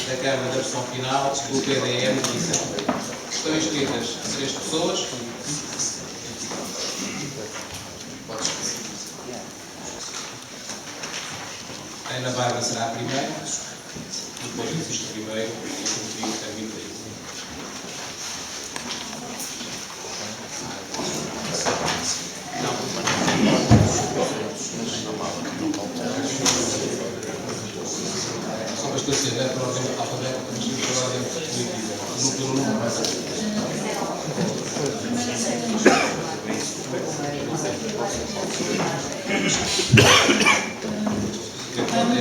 da Câmara da versão final do PDM de Visela. Estão inscritas 3 pessoas. A Ana Bárbara será a primeira, depois Francisco Ribeiro e Rodrigo Carvalho. Só para esclarecer, é por ordem alfabética, mas por ordem política. No turno não vai ser.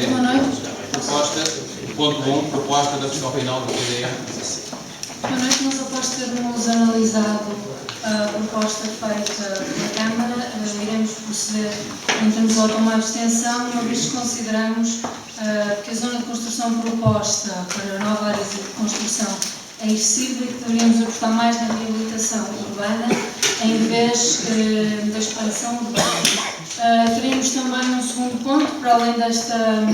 Boa noite. Ponto 1, proposta da versão final do PDM. Boa noite. Nós, após termos analisado a proposta feita pela Câmara, iremos proceder em termos de tomar abstenção, uma vez que consideramos que a zona de construção proposta para a nova área de construção é excessiva e que deveríamos apostar mais na reabilitação urbana em vez da expansão urbana. Teremos também um segundo ponto, para além desta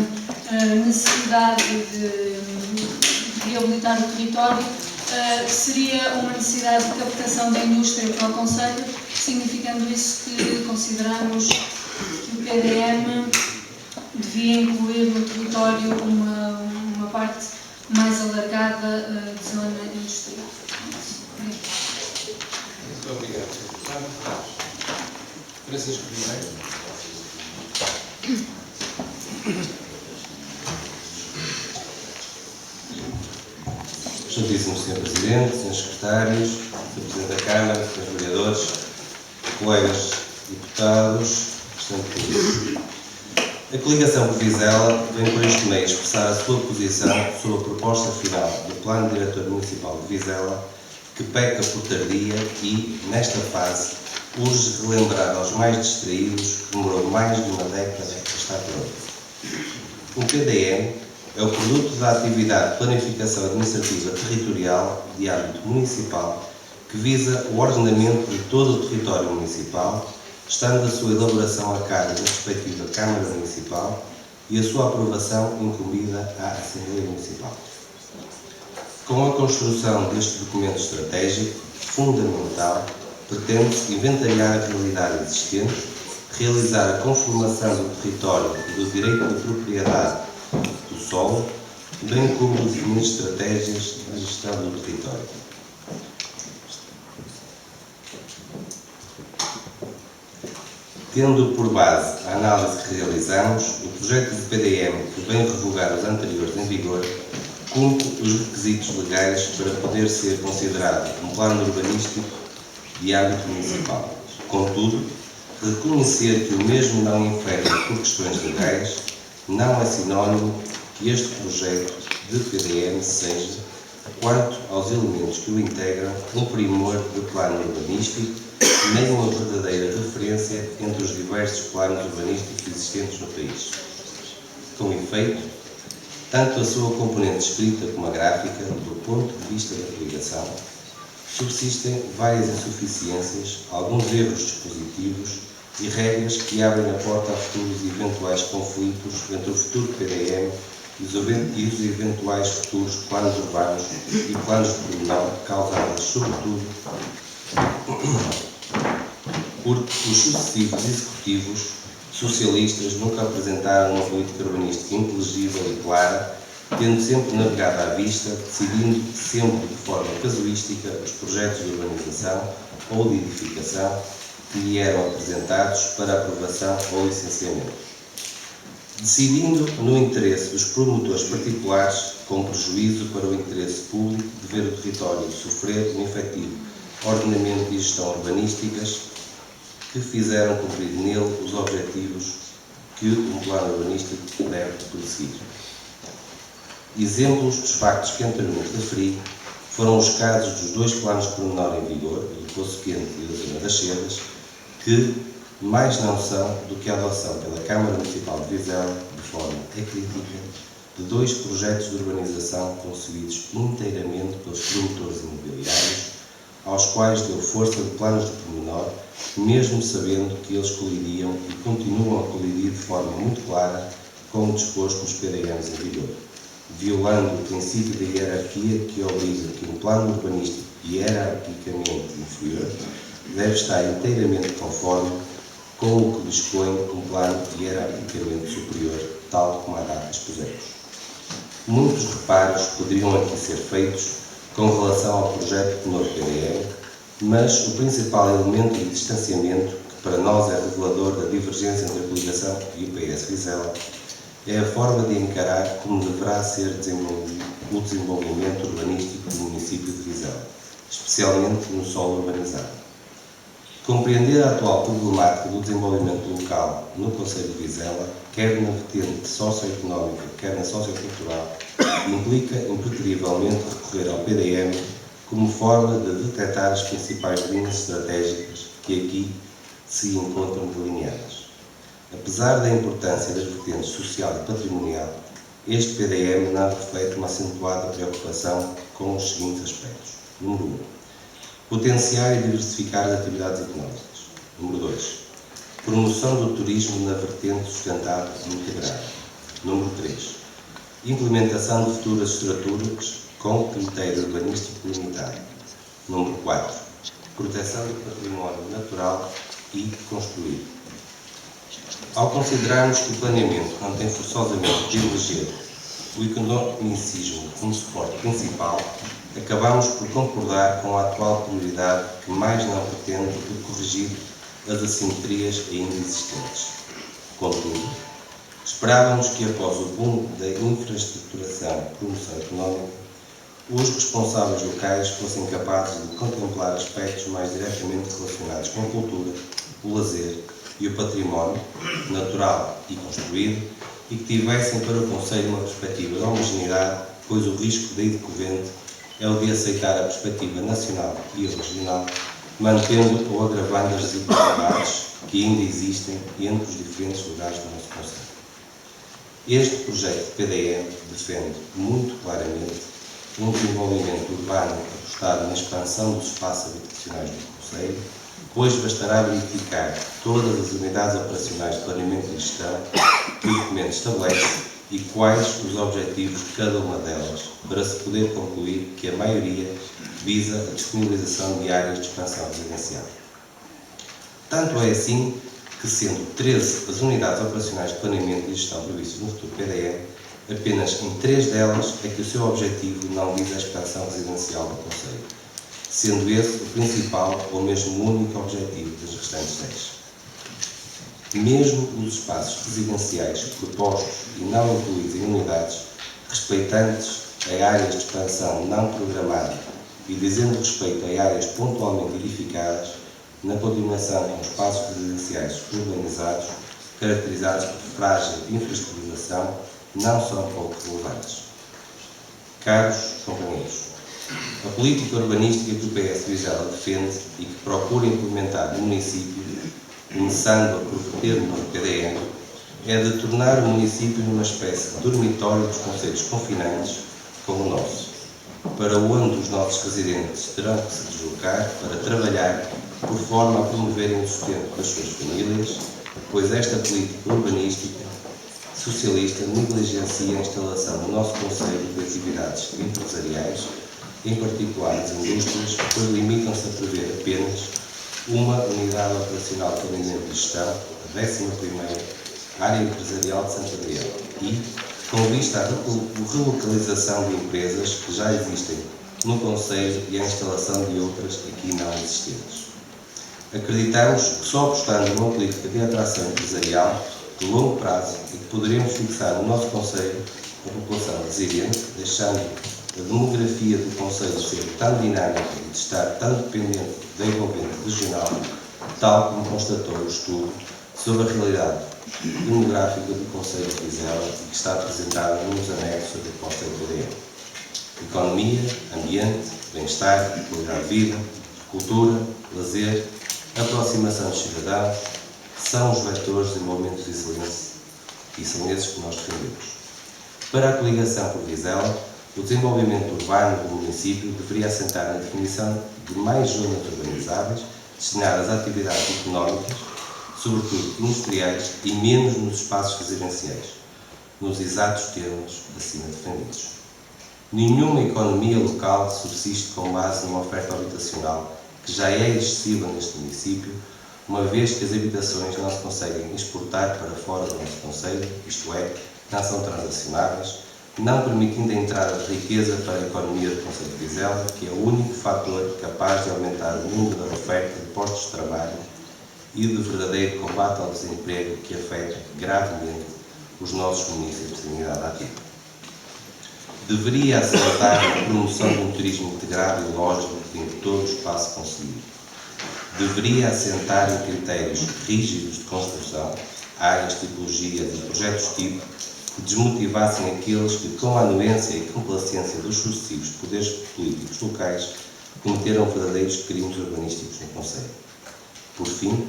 necessidade de reabilitar o território, que seria uma necessidade de captação da indústria para o Concelho, significando isso que consideramos que o PDM devia incluir no território uma parte mais alargada de zona industrial. Muito obrigado. Francisco Ribeiro. Excelentíssimo Sr. Presidente, Srs. Secretários, Sr. Presidente da Câmara, Srs. Vereadores, colegas deputados, restantes público. A coligação por Vizela vem por este meio expressar a sua posição sobre a proposta final do Plano Diretor Municipal de Vizela, que peca por tardia e, nesta fase, urge relembrar aos mais distraídos que demorou mais de uma década para estar pronto. O PDM é o produto da atividade de planificação administrativa territorial de âmbito municipal que visa o ordenamento de todo o território municipal, estando a sua elaboração a cargo da respectiva Câmara Municipal e a sua aprovação incumbida à Assembleia Municipal. Com a construção deste documento estratégico, fundamental, pretende-se inventariar a realidade existente, realizar a conformação do território e do direito de propriedade do solo, bem como definir estratégias de gestão do território. Tendo por base a análise que realizamos, o projeto de PDM, que vem revogar os anteriores em vigor, cumpre os requisitos legais para poder ser considerado um plano urbanístico de âmbito municipal. Contudo, reconhecer que o mesmo não infere por questões legais não é sinónimo que este projeto de PDM seja, quanto aos elementos que o integram, um primor de plano urbanístico, nem uma verdadeira referência entre os diversos planos urbanísticos existentes no país. Com efeito, tanto a sua componente escrita como a gráfica, do ponto de vista da coligação, subsistem várias insuficiências, alguns erros dispositivos e regras que abrem a porta a futuros e eventuais conflitos entre o futuro PDM e os eventuais futuros planos urbanos e planos de pormenor, causadas sobretudo porque os sucessivos executivos socialistas nunca apresentaram uma política urbanística inteligível e clara, tendo sempre navegado à vista, decidindo sempre de forma casuística os projetos de urbanização ou de edificação que lhe eram apresentados para aprovação ou licenciamento. Decidindo no interesse dos promotores particulares, com prejuízo para o interesse público de ver o território sofrer um efetivo ordenamento e gestão urbanísticas que fizeram cumprir nele os objetivos que um plano urbanístico deve perseguir. Exemplos dos factos que anteriormente referi foram os casos dos 2 planos de pormenor em vigor, do Poço Quente e da Zona das Cedas, que mais não são do que a adoção pela Câmara Municipal de Vizela, de forma acrítica, de 2 projetos de urbanização concebidos inteiramente pelos promotores imobiliários, aos quais deu força de planos de pormenor, mesmo sabendo que eles colidiam e continuam a colidir de forma muito clara com o disposto nos PDMs em vigor. violando o princípio da hierarquia que obriga que um plano urbanístico hierarquicamente inferior deve estar inteiramente conforme com o que dispõe um plano hierarquicamente superior, tal como há data expusemos. Muitos reparos poderiam aqui ser feitos com relação ao projeto do novo PDM, mas o principal elemento de distanciamento, que para nós é revelador da divergência entre a coligação e o PS Vizela, é a forma de encarar como deverá ser desenvolvido o desenvolvimento urbanístico do município de Vizela, especialmente no solo urbanizado. Compreender a atual problemática do desenvolvimento local no concelho de Vizela, quer na vertente socioeconómica, quer na sociocultural, implica impreterivelmente recorrer ao PDM como forma de detectar as principais linhas estratégicas que aqui se encontram delineadas. Apesar da importância das vertentes social e patrimonial, este PDM não reflete uma acentuada preocupação com os seguintes aspectos. Número 1. Potenciar e diversificar as atividades económicas. Número 2. Promoção do turismo na vertente sustentável e integrada. Número 3. Implementação de futuras estruturas com critério urbanístico limitado. Número 4. Proteção do património natural e construído. Ao considerarmos que o planeamento não tem forçosamente de eleger o economicismo como suporte principal, acabamos por concordar com a atual prioridade que mais não pretende do que corrigir as assimetrias ainda existentes. Contudo, esperávamos que após o boom da infraestruturação e promoção económica, os responsáveis locais fossem capazes de contemplar aspectos mais diretamente relacionados com a cultura, o lazer e o património natural e construído, e que tivessem para o Conselho uma perspectiva de homogeneidade, pois o risco daí decorrente é o de aceitar a perspectiva nacional e regional, mantendo ou agravando as desigualdades que ainda existem entre os diferentes lugares do nosso Conselho. Este projeto de PDM defende muito claramente um desenvolvimento urbano apostado na expansão dos espaços habitacionais do Conselho, pois bastará verificar todas as unidades operacionais de planeamento e gestão que o documento estabelece e quais os objetivos de cada uma delas, para se poder concluir que a maioria visa a disponibilização de áreas de expansão residencial. Tanto é assim que, sendo 13 as unidades operacionais de planeamento e gestão previstas no futuro PDM, apenas em 3 delas é que o seu objetivo não visa a expansão residencial do Concelho, sendo esse o principal ou mesmo o único objetivo das restantes 10. Mesmo os espaços residenciais propostos e não incluídos em unidades, respeitantes a áreas de expansão não programada e dizendo respeito a áreas pontualmente edificadas, na continuação com espaços residenciais urbanizados, caracterizados por frágil infraestruturação, não são pouco relevantes. Caros companheiros, a política urbanística que o PS Vizela defende e que procura implementar no município, começando a prometer no PDM, é de tornar o município numa espécie de dormitório dos concelhos confinantes como o nosso, para onde os nossos residentes terão que se deslocar para trabalhar por forma a promoverem o sustento das suas famílias, pois esta política urbanística socialista negligencia a instalação no nosso concelho de atividades empresariais, em particular as indústrias, pois limitam-se a prever apenas uma unidade operacional de planeamento e gestão, a 11ª área empresarial de Santa Gabriela, e, com vista à relocalização de empresas que já existem no concelho e à instalação de outras aqui não existentes. Acreditamos que só apostando numa política de atração empresarial de longo prazo e que poderemos fixar no nosso concelho a população resiliente, deixando a demografia do concelho ser tão dinâmica e de estar tão dependente da envolvente regional, tal como constatou o estudo sobre a realidade demográfica do concelho de Vizela e que está apresentado nos anexos da proposta do PDM. Economia, ambiente, bem-estar, qualidade de vida, cultura, lazer, aproximação dos cidadãos, são os vetores de desenvolvimento de excelência e são esses que nós defendemos. Para a coligação por Vizela, o desenvolvimento urbano do município deveria assentar na definição de mais zonas urbanizáveis destinadas a atividades económicas, sobretudo industriais, e menos nos espaços residenciais. nos exatos termos acima defendidos. Nenhuma economia local subsiste com base numa oferta habitacional que já é excessiva neste município, uma vez que as habitações não se conseguem exportar para fora do nosso concelho, isto é, não são transacionáveis, não permitindo a entrada de riqueza para a economia do concelho de Vizela, que é o único fator capaz de aumentar o número da oferta de postos de trabalho e de verdadeiro combate ao desemprego que afeta gravemente os nossos municípios de unidade ativa. Deveria assentar na promoção de um turismo integrado e lógico em que todo o espaço conseguido. Deveria assentar em critérios rígidos de construção, áreas, tipologias e projetos tipo que desmotivassem aqueles que, com a anuência e complacência dos sucessivos poderes políticos locais, cometeram verdadeiros crimes urbanísticos no concelho. Por fim,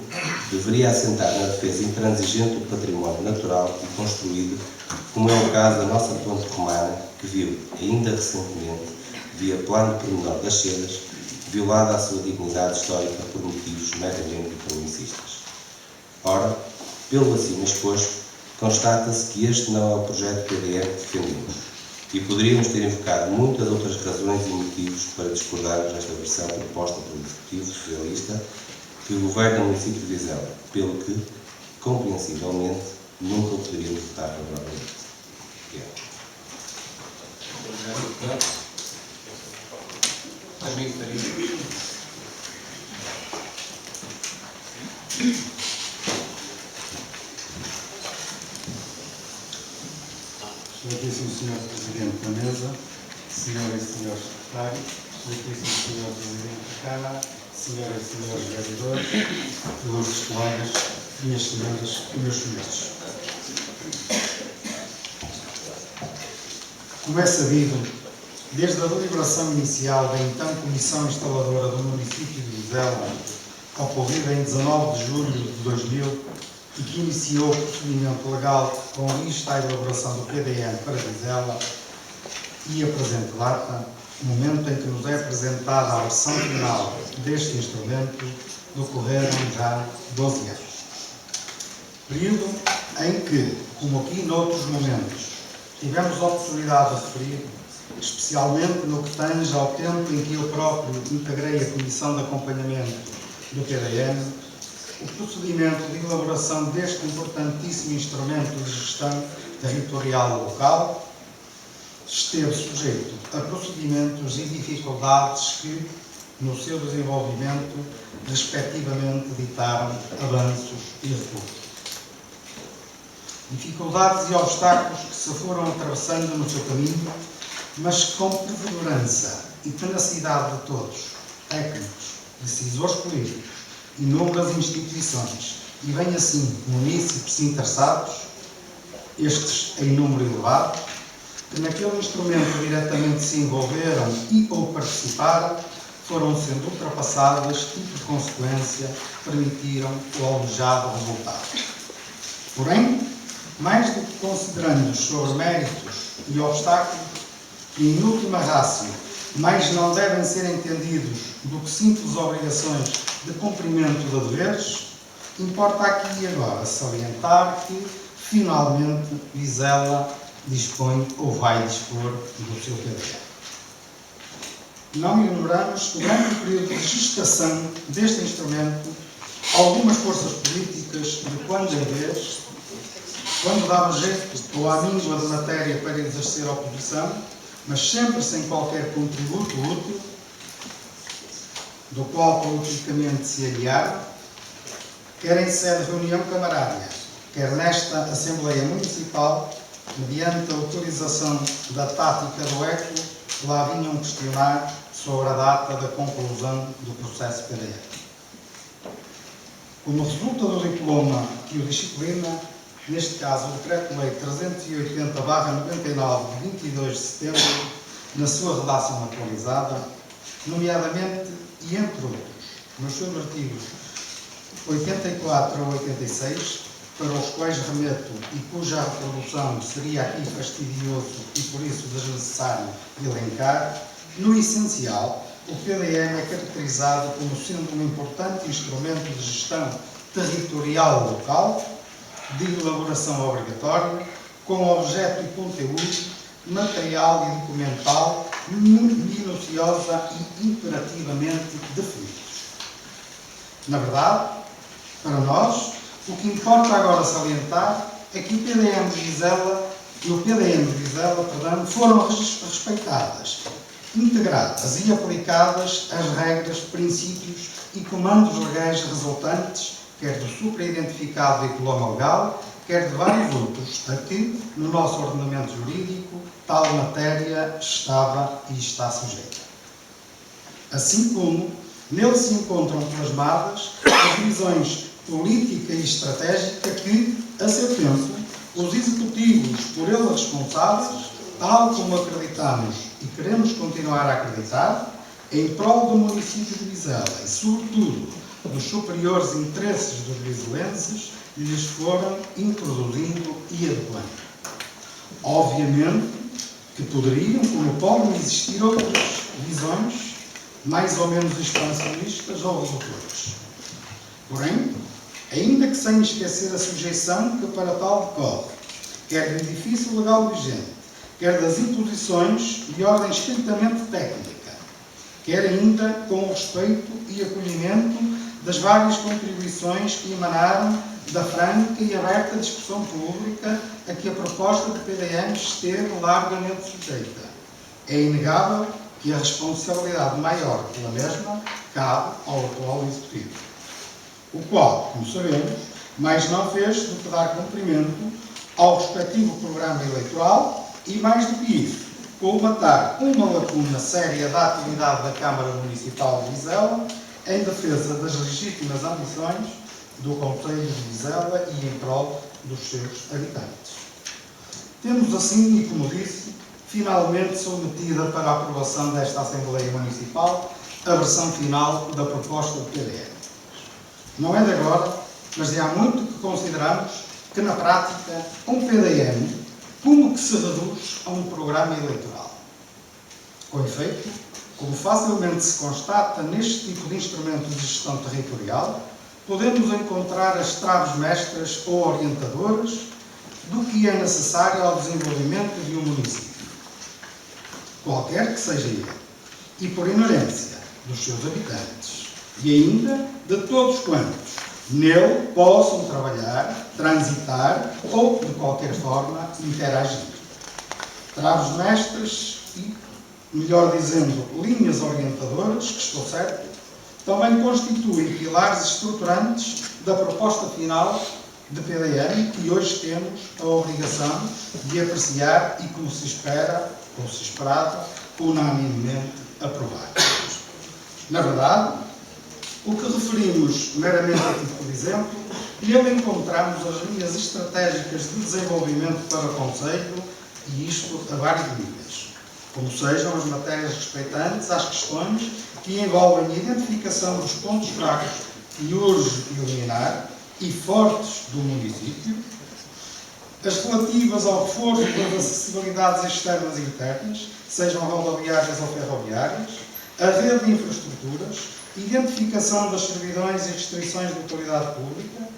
deveria assentar na defesa intransigente do património natural e construído, como é o caso da nossa ponte romana, que viu, ainda recentemente, via plano pormenor das Cedas, violada a sua dignidade histórica por motivos meramente economicistas. Ora, pelo acima exposto, constata-se que este não é o projeto PDM que defendemos, e poderíamos ter invocado muitas outras razões e motivos para discordarmos desta versão proposta pelo Executivo Socialista que governa o município de Vizela, pelo que, compreensivelmente, nunca o poderíamos votar favoravelmente. Obrigado. Amigo Tarim. Excelentíssimo Sr. Presidente da Mesa, Senhoras e Senhores Secretários, Excelentíssimo Sr. Presidente da Câmara, Senhoras e Senhores Vereadores, ilustres colegas, minhas senhoras e meus senhores. Como é sabido, desde a deliberação inicial da então Comissão Instaladora do município de Vizela, ocorrida em 19 de julho de 2000, e que iniciou o procedimento legal com vista à elaboração do PDM para Vizela, e a presente data, momento em que nos é apresentada a versão final deste instrumento, decorreram já 12 anos. Período em que, como aqui noutros momentos, tivemos a oportunidade de referir, especialmente no que tange ao tempo em que eu próprio integrei a Comissão de Acompanhamento do PDM, o procedimento de elaboração deste importantíssimo instrumento de gestão territorial local esteve sujeito a procedimentos e dificuldades que, no seu desenvolvimento, respectivamente ditaram avanços e recuos. Dificuldades e obstáculos que se foram atravessando no seu caminho, mas que, com perseverança e tenacidade de todos, técnicos, decisores políticos, inúmeras instituições e, bem assim, munícipes interessados, estes em número elevado, que naquele instrumento diretamente se envolveram e ou participaram, foram sendo ultrapassadas e, por consequência, permitiram o almejado resultado. Porém, mais do que considerando sobre méritos e obstáculos, que em última rácio, mais não devem ser entendidos do que simples obrigações de cumprimento de deveres, importa aqui e agora salientar que, finalmente, Vizela dispõe ou vai dispor do seu PDM. Não ignoramos que durante o período de gestação deste instrumento, algumas forças políticas, de quando em vez, quando dava jeito ou à míngua de matéria para exercer a oposição, mas sempre sem qualquer contributo útil, do qual politicamente se aliaram, quer em sede de reunião camarária, quer nesta Assembleia Municipal, mediante a autorização da tática do ECO, lá vinham questionar sobre a data da conclusão do processo PDM. Como resulta do diploma que o disciplina, neste caso o Decreto-Lei 380/99, de 22 de setembro, na sua redação atualizada, nomeadamente e entre outros, nos seus artigos 84 a 86, para os quais remeto e cuja reprodução seria aqui fastidioso e por isso desnecessário elencar, no essencial, o PDM é caracterizado como sendo um importante instrumento de gestão territorial local, de elaboração obrigatória, com objeto e conteúdo material e documental minuciosa e imperativamente definidos. Na verdade, para nós, o que importa agora salientar é que o PDM de Vizela foram respeitadas, integradas e aplicadas as regras, princípios e comandos legais resultantes, quer do supra-identificado diploma legal, quer de vários outros, a que, no nosso ordenamento jurídico, tal matéria estava e está sujeita. Assim como nele se encontram plasmadas as visões política e estratégica que, a seu tempo, os executivos por ele responsáveis, tal como acreditamos e queremos continuar a acreditar, em prol do município de Vizela e, sobretudo, dos superiores interesses dos vizelenses, lhes foram introduzindo e adequando. Obviamente que poderiam, como podem existir outras visões, mais ou menos expansionistas ou redutoras. Porém, ainda que sem esquecer a sujeição que para tal decorre, quer do edifício legal vigente, quer das imposições de ordem estritamente técnica, quer ainda com o respeito e acolhimento das várias contribuições que emanaram da franca e aberta discussão pública a que a proposta de PDM esteve largamente sujeita. É inegável que a responsabilidade maior pela mesma cabe ao atual Executivo, o qual, como sabemos, mais não fez do que dar cumprimento ao respectivo programa eleitoral e, mais do que isso, colmatar uma lacuna séria da atividade da Câmara Municipal de Vizela em defesa das legítimas ambições do Concelho de Vizela e em prol dos seus habitantes. Temos assim, e como disse, finalmente submetida para a aprovação desta Assembleia Municipal a versão final da proposta do PDM. Não é de agora, mas de há muito que consideramos que, na prática, um PDM como que se reduz a um programa eleitoral. Com efeito, como facilmente se constata neste tipo de instrumento de gestão territorial, podemos encontrar as traves mestras ou orientadoras do que é necessário ao desenvolvimento de um município, qualquer que seja ele, e por inerência dos seus habitantes, e ainda de todos quantos nele possam trabalhar, transitar ou, de qualquer forma, interagir. Traves mestras e, melhor dizendo, linhas orientadoras, que estou certo, também constituem pilares estruturantes da proposta final de PDM que hoje temos a obrigação de apreciar e, como se espera, ou se esperava, unanimemente aprovar. Na verdade, o que referimos meramente a título de exemplo, nele encontramos as linhas estratégicas de desenvolvimento para o Concelho, e isto a vários níveis, como sejam as matérias respeitantes às questões que envolvem a identificação dos pontos fracos que urge eliminar e fortes do município, as relativas ao reforço das acessibilidades externas e internas, sejam rodoviárias ou ferroviárias, a rede de infraestruturas, identificação das servidões e restrições de utilidade pública,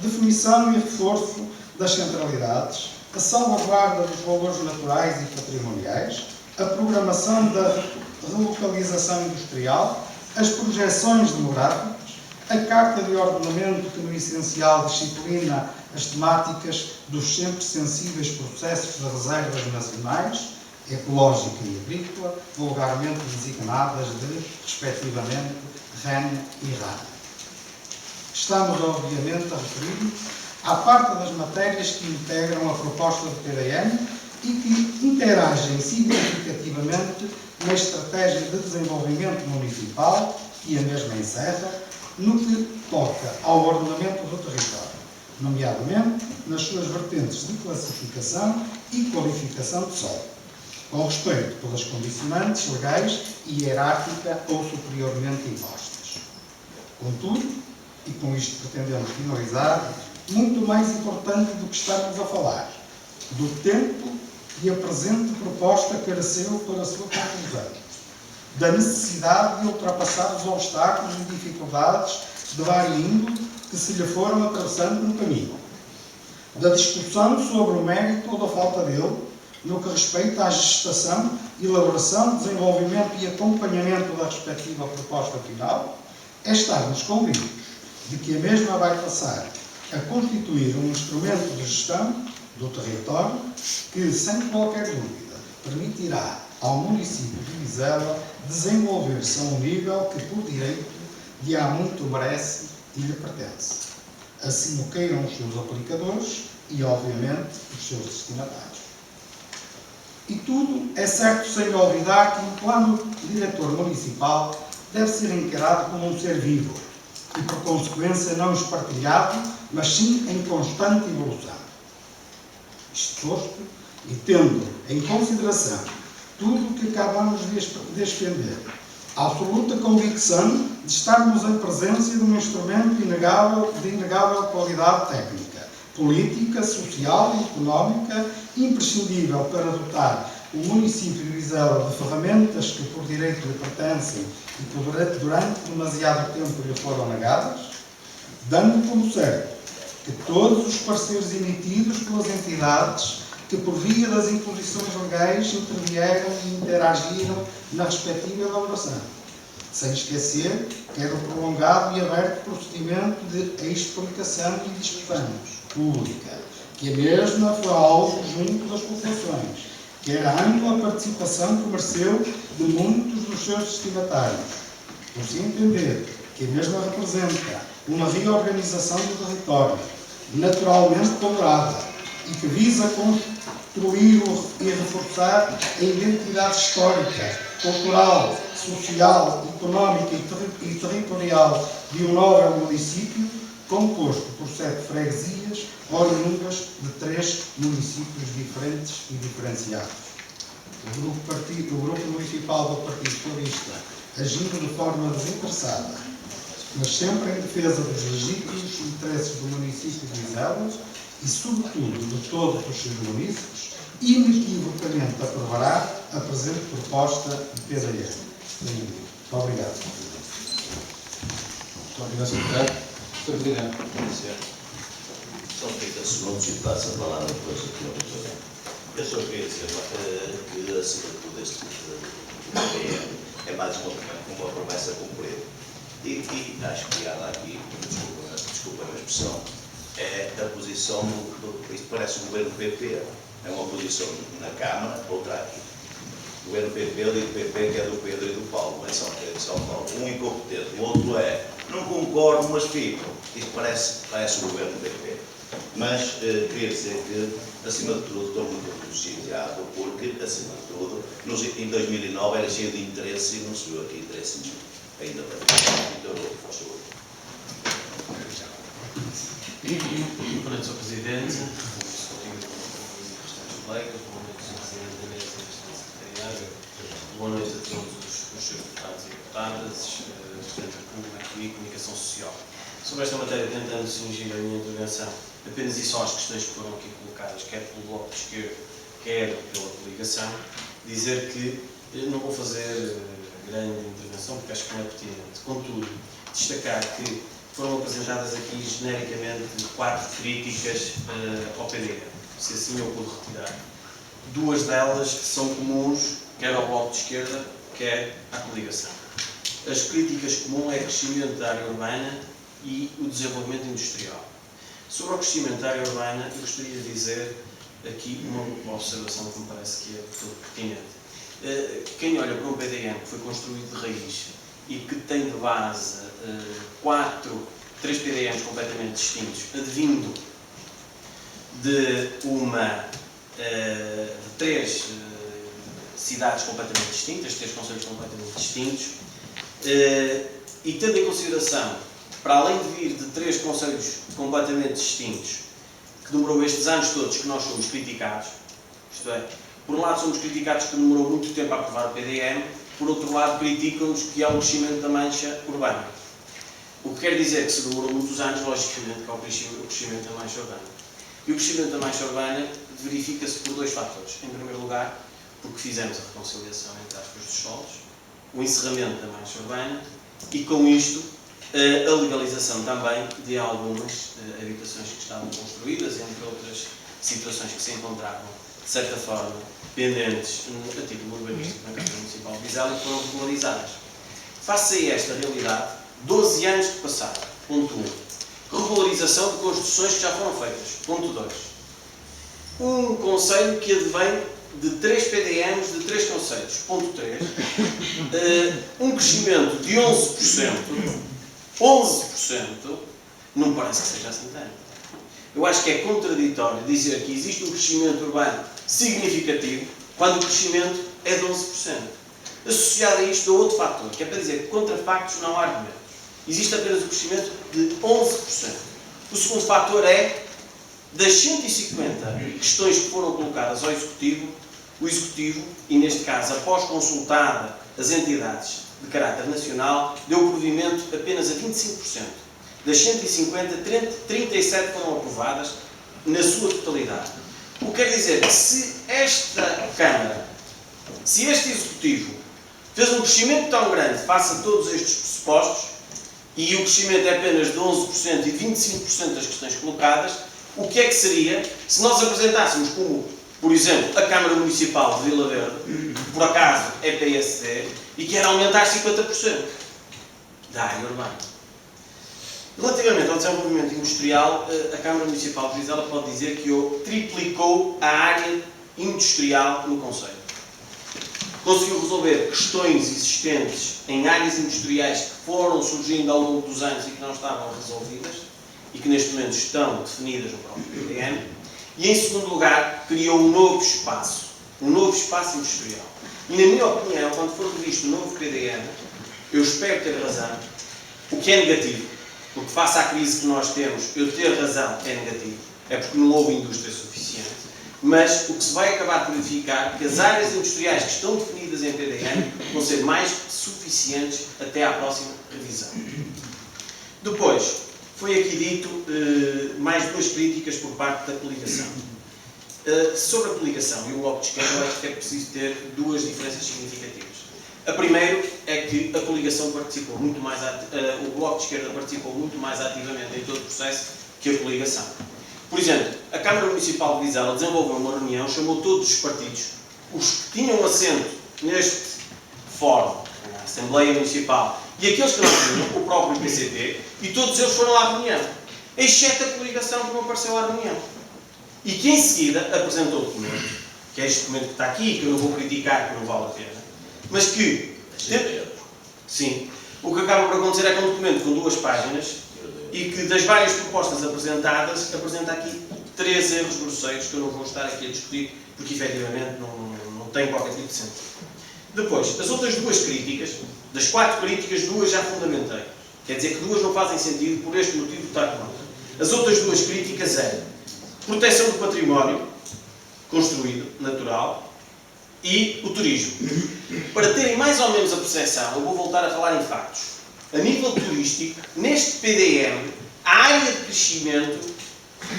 definição e reforço das centralidades, a salvaguarda dos valores naturais e patrimoniais, a programação da relocalização industrial, as projeções demográficas, a Carta de Ordenamento que no essencial disciplina as temáticas dos sempre sensíveis processos de reservas nacionais, ecológica e agrícola, vulgarmente designadas de, respectivamente, REN e RAN. Estamos, obviamente, a referir à parte das matérias que integram a proposta do PDM e que interagem significativamente na estratégia de desenvolvimento municipal que a mesma encerra, no que toca ao ordenamento do território, nomeadamente nas suas vertentes de classificação e qualificação de solo, com respeito pelas condicionantes legais e hierárquica ou superiormente impostas. Contudo, e com isto pretendemos finalizar, muito mais importante do que estamos a falar, do tempo que a presente proposta careceu para a sua conclusão, da necessidade de ultrapassar os obstáculos e dificuldades de vária índole que se lhe foram atravessando no caminho. da discussão sobre o mérito ou da falta dele, no que respeita à gestação, elaboração, desenvolvimento e acompanhamento da respectiva proposta final, é estarmos convictos de que a mesma vai passar a constituir um instrumento de gestão do território que, sem qualquer dúvida, permitirá ao município de Vizela desenvolver-se a um nível que, por direito, de há muito merece e lhe pertence. Assim o queiram os seus aplicadores e, obviamente, os seus destinatários. E tudo é certo sem olvidar que o plano diretor municipal deve ser encarado como um ser vivo e, por consequência, não espartilhado, mas sim em constante evolução. Isto posto, e tendo em consideração tudo o que acabamos de defender, a absoluta convicção de estarmos em presença de um instrumento de inegável qualidade técnica, política, social e económica, imprescindível para dotar o município de Vizela de ferramentas que por direito lhe pertencem e que durante demasiado tempo lhe foram negadas, dando como certo que todos os pareceres emitidos pelas entidades que, por via das imposições legais, intervieram e interagiram na respectiva elaboração. Sem esquecer que era o prolongado e aberto procedimento de explicação e discussão pública, que a mesma foi alvo junto das populações, que era a ampla participação que mereceu de muitos dos seus destinatários. Por se entender que a mesma representa uma reorganização do território, naturalmente ponderada, e que visa construir e reforçar a identidade histórica, cultural, social, económica e territorial de um novo município, composto por 7 freguesias, oriundas de 3 municípios diferentes e diferenciados. O Grupo Municipal do Partido Socialista, agindo de forma desinteressada, mas sempre em defesa dos legítimos interesses do município de Vizela e, sobretudo, de todos os seus municípios, inequivocamente aprovará a presente proposta de PDM. Muito obrigado. Muito obrigado, Secretário. Sr. Presidente. São 30 segundos e passa a palavra depois aqui ao doutor. Eu só queria dizer que, acima de tudo, este é mais uma promessa cumprida. E acho que há aqui, desculpa a expressão, é a posição isto parece o governo PP, é uma posição na Câmara, outra aqui. O governo PP, eu digo PP, que é do Pedro e do Paulo, mas são um incompetente, o outro é, não concordo, mas fico. Isto parece o governo PP. Mas queria dizer que, acima de tudo, estou muito entusiasmado, porque, acima de tudo, em 2009 era cheio de interesse e não se viu aqui interesse nenhum. Ainda bem. Então, por favor. Boa noite, Sr. Presidente, restantes colegas, boa noite, Sr. Presidente da Mesa e restante secretariado, boa noite a todos os seus deputados e deputadas, restantes público e comunicação social. Sobre esta matéria, tentando cingir a minha intervenção apenas e só às questões que foram aqui colocadas, quer pelo Bloco de Esquerda, quer pela coligação, dizer que não vou fazer grande intervenção, porque acho que não é pertinente. Contudo, destacar que foram apresentadas aqui genericamente 4 críticas ao PDM, se assim eu pude retirar. 2 delas que são comuns, quer ao Bloco de Esquerda, quer à coligação. As críticas comuns é o crescimento da área urbana e o desenvolvimento industrial. Sobre o crescimento da área urbana, eu gostaria de dizer aqui uma observação que me parece que é pertinente. Quem olha para um PDM que foi construído de raiz e que tem de base 3 PDMs completamente distintos, advindo de 3 cidades completamente distintas, 3 concelhos completamente distintos, e tendo em consideração, para além de vir de 3 concelhos completamente distintos, que demorou estes anos todos que nós somos criticados, isto é, por um lado somos criticados que demorou muito tempo a aprovar o PDM, por outro lado criticam-nos que há um crescimento da mancha urbana. O que quer dizer que se demorou muitos anos, logicamente, que há o crescimento da mancha urbana. E o crescimento da mancha urbana verifica-se por 2 fatores. Em primeiro lugar, porque fizemos a reconciliação entre aspas dos solos, o encerramento da mancha urbana, e com isto a legalização também de algumas habitações que estavam construídas, entre outras situações que se encontravam, de certa forma, pendentes a título urbanístico na Câmara Municipal de Vizela e foram regularizadas. Face a esta realidade, 12 anos que passaram. Ponto 1. Regularização de construções que já foram feitas. Ponto 2. Um conselho que advém de 3 PDMs de 3 concelhos. Ponto 3. Um crescimento de 11%. 11% não parece que seja assim tanto. Eu acho que é contraditório dizer que existe um crescimento urbano significativo quando o crescimento é de 11%. Associado a isto, há outro fator, que é para dizer que contra factos não há argumentos. Existe apenas o crescimento de 11%. O segundo fator é, das 150 questões que foram colocadas ao Executivo, o Executivo, e neste caso após consultar as entidades de caráter nacional, deu provimento apenas a 25%. Das 150, 37 foram aprovadas na sua totalidade. O que quer dizer que se esta Câmara, se este Executivo fez um crescimento tão grande face a todos estes pressupostos, e o crescimento é apenas de 11% e 25% das questões colocadas, o que é que seria se nós apresentássemos como, por exemplo, a Câmara Municipal de Vila Verde, que por acaso é PSD, e quer aumentar 50% da área urbana. Relativamente ao desenvolvimento industrial, a Câmara Municipal de Vizela pode dizer que triplicou a área industrial no concelho. Conseguiu resolver questões existentes em áreas industriais que foram surgindo ao longo dos anos e que não estavam resolvidas e que neste momento estão definidas no próprio PDM. E, em segundo lugar, criou um novo espaço industrial. E, na minha opinião, quando for revisto o novo PDM, eu espero ter razão, o que é negativo, porque face à crise que nós temos, eu ter razão é negativo, é porque não houve indústria suficiente, mas o que se vai acabar por verificar é que as áreas industriais que estão definidas em PDM vão ser mais suficientes até à próxima revisão. Depois, foi aqui dito mais 2 críticas por parte da coligação. Sobre a coligação e o Bloco de Esquerda, eu acho que é preciso ter 2 diferenças significativas. A primeira é que a coligação participou muito mais, o Bloco de Esquerda participou muito mais ativamente em todo o processo que a coligação. Por exemplo, a Câmara Municipal de Vizela desenvolveu uma reunião, chamou todos os partidos, os que tinham assento neste fórum, na Assembleia Municipal, e aqueles que não tinham, o próprio PCP, e todos eles foram à reunião, exceto a coligação que não apareceu à reunião. E que em seguida apresentou o documento, que é este documento que está aqui, que eu não vou criticar, que não vale a pena, mas que... Sim. O que acaba por acontecer é que é um documento com 2 páginas e que das várias propostas apresentadas, apresenta aqui 3 erros grosseiros que eu não vou estar aqui a discutir, porque efetivamente não tem qualquer tipo de sentido. Depois, as outras 2 críticas, das 4 críticas, 2 já fundamentei. Quer dizer que 2 não fazem sentido por este motivo estar contra. As outras 2 críticas é proteção do património construído, natural, e o turismo. Para terem mais ou menos a percepção, eu vou voltar a falar em factos. A nível turístico, neste PDM, a área de crescimento,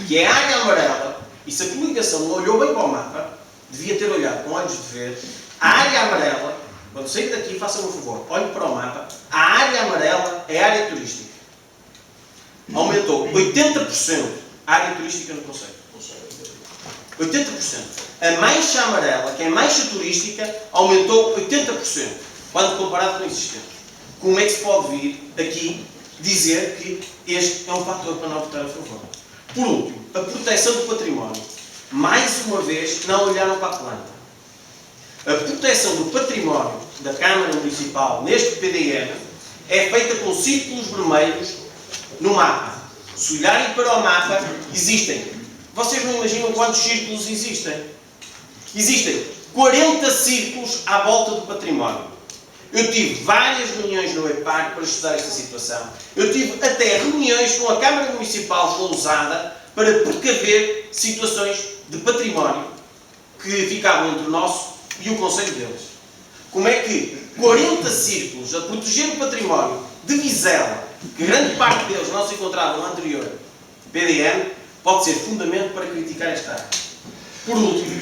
que é a área amarela, e se a coligação não olhou bem para o mapa, devia ter olhado com olhos de ver, a área amarela, quando sair daqui, façam-me um favor, olhem para o mapa, a área amarela é a área turística. Aumentou 80% a área turística no concelho. 80%. A mancha amarela, que é a mancha turística, aumentou 80%, quando comparado com o existente. Como é que se pode vir aqui dizer que este é um fator para não votar a favor? Por último, a proteção do património. Mais uma vez, não olharam para a planta. A proteção do património da Câmara Municipal neste PDM é feita com círculos vermelhos no mapa. Se olharem para o mapa, existem. Vocês não imaginam quantos círculos existem. Existem 40 círculos à volta do património. Eu tive várias reuniões no EPAC para estudar esta situação. Eu tive até reuniões com a Câmara Municipal de Lousada para precaver situações de património que ficavam entre o nosso e o concelho deles. Como é que 40 círculos a proteger o património de Vizela, que grande parte deles não se encontravam no anterior PDM, pode ser fundamento para criticar esta área. Por último,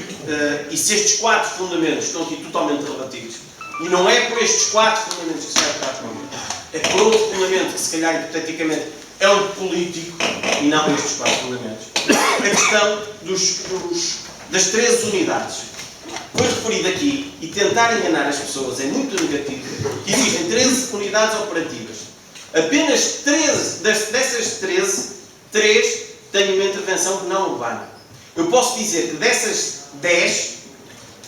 e se estes 4 fundamentos estão aqui totalmente rebatidos, e não é por estes 4 fundamentos que se vai votar contra, é por outro fundamento que se calhar hipoteticamente é um político e não estes 4 fundamentos. A questão das 13 unidades. Foi referido aqui, e tentar enganar as pessoas é muito negativo, que existem 13 unidades operativas. Apenas 13, dessas 13, 3 têm uma intervenção não urbana. Eu posso dizer que dessas 10,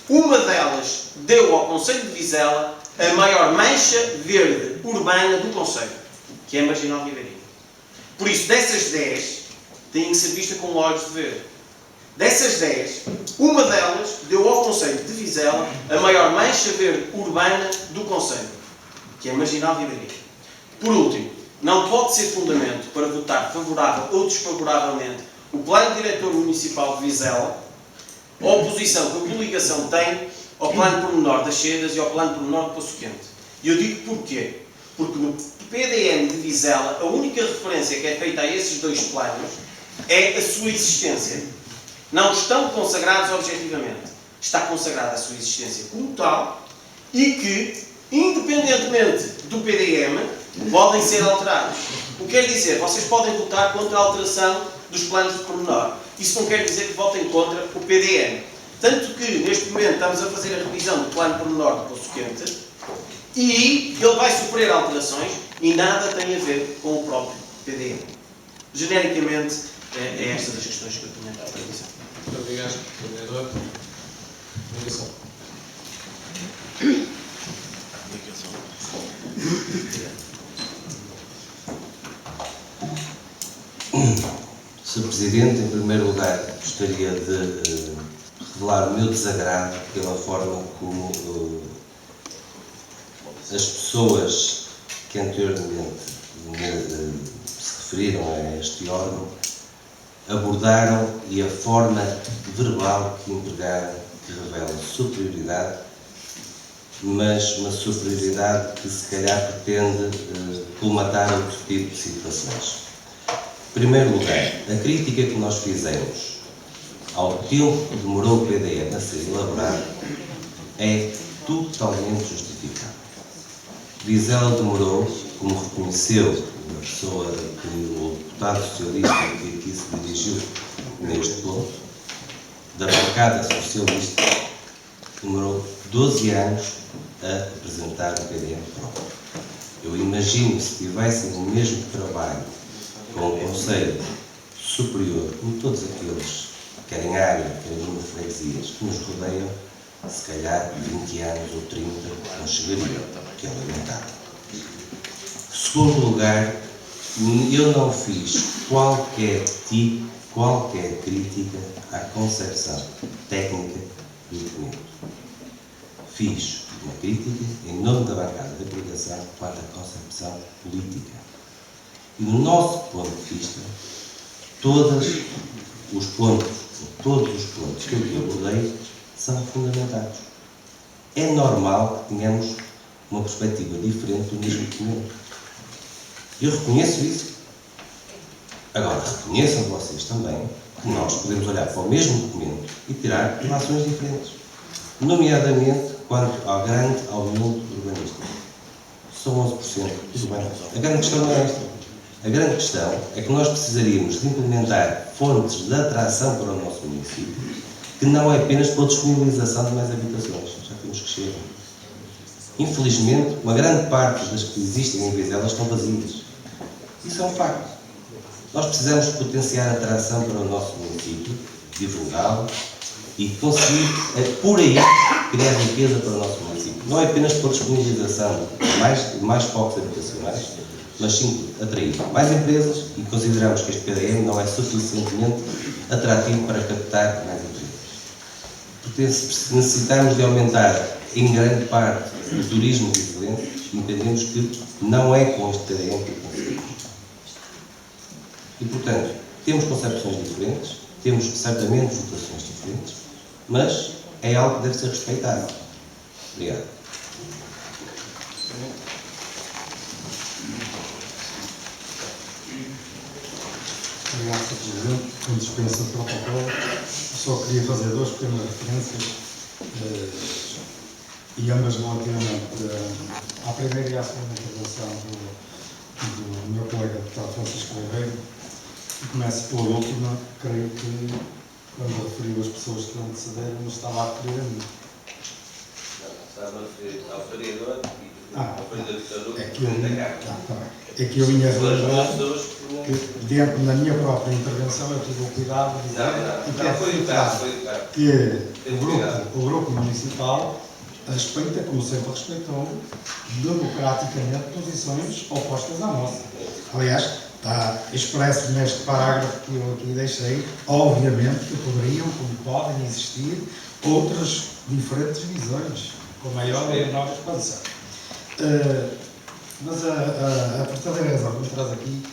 uma delas deu ao Concelho de Vizela a maior mancha verde urbana do Concelho, que é a Marginal Ribeirinha. Por isso, dessas 10, têm que ser vista com olhos de ver. Dessas 10, uma delas deu ao Concelho de Vizela a maior mancha verde urbana do Concelho, que é a Marginal Ribeirinha. Por último, não pode ser fundamento para votar favorável ou desfavoravelmente o Plano Diretor Municipal de Vizela a oposição que a coligação tem ao Plano Pormenor das Cedas e ao Plano Pormenor do Poço Quente. E eu digo porquê. Porque no PDM de Vizela, a única referência que é feita a esses 2 planos é a sua existência. Não estão consagrados objetivamente. Está consagrada a sua existência como tal e que, independentemente do PDM, podem ser alterados. O que quer dizer, vocês podem votar contra a alteração dos planos de pormenor. Isso não quer dizer que votem contra o PDM. Tanto que, neste momento, estamos a fazer a revisão do plano pormenor do Poço Quente e ele vai sofrer alterações e nada tem a ver com o próprio PDM. Genericamente, é esta das questões que eu tinha para dizer. Muito obrigado, vereador. Comunicação. Sr. Presidente, em primeiro lugar, gostaria de revelar o meu desagrado pela forma como as pessoas que anteriormente se referiram a este órgão abordaram e a forma verbal que empregaram, que revela superioridade, mas uma superioridade que se calhar pretende colmatar outro tipo de situações. Em primeiro lugar, a crítica que nós fizemos ao tempo que demorou o PDM a ser elaborado é totalmente justificado. Vizela demorou, como reconheceu a pessoa, o deputado socialista que aqui se dirigiu neste ponto, da bancada socialista, demorou 12 anos a apresentar o PDM próprio. Eu imagino, se tivessem o mesmo trabalho com o Conselho Superior, como todos aqueles, querem área, querem número de freguesias, que nos rodeiam, se calhar 20 anos ou 30 não chegariam, que é lamentável. Segundo lugar, eu não fiz qualquer crítica à concepção técnica do documento. Fiz uma crítica em nome da bancada da coligação quanto à concepção política. E no nosso ponto de vista, todos os pontos que eu aqui abordei são fundamentados. É normal que tenhamos uma perspectiva diferente do mesmo documento. Eu reconheço isso. Agora, reconheçam vocês também que nós podemos olhar para o mesmo documento e tirar relações diferentes. Nomeadamente, quanto ao grande aumento urbanístico. São 11%. Tudo bem. A grande questão não é esta. A grande questão é que nós precisaríamos de implementar fontes de atração para o nosso município, que não é apenas para a disponibilização de mais habitações. Já temos que chegar. Infelizmente, uma grande parte das que existem em Vizela estão vazias. Isso é um facto. Nós precisamos potenciar a atração para o nosso município, divulgá-lo e conseguir, por aí, criar riqueza para o nosso município. Não é apenas para a disponibilização de mais focos habitacionais, mas sim atrair mais empresas e consideramos que este PDM não é suficientemente atrativo para captar mais empresas. Portanto, necessitamos de aumentar em grande parte o turismo vizilense, entendemos que não é com este PDM que conseguimos. E, portanto, temos concepções diferentes, temos certamente votações diferentes, mas é algo que deve ser respeitado. Obrigado. Obrigado, Sr. Presidente. Com dispensa de protocolo, só queria fazer 2 pequenas referências. e ambas relativamente à primeira e à segunda intervenção do meu colega deputado Francisco Ribeiro. E começo pela última. Creio que, quando referiu as pessoas que antecederam, não estava a referir a mim. Estava a referir ao vereador e ao vereador É que eu vinha relembrar que, dentro da minha própria intervenção, eu tive o cuidado de dizer que o grupo municipal respeita, como sempre respeitou, democraticamente posições opostas à nossa. Aliás, está expresso neste parágrafo que eu aqui deixei, obviamente que poderiam, como podem existir, outras diferentes visões, com maior ou menor expansão. Mas a verdadeira razão que me traz aqui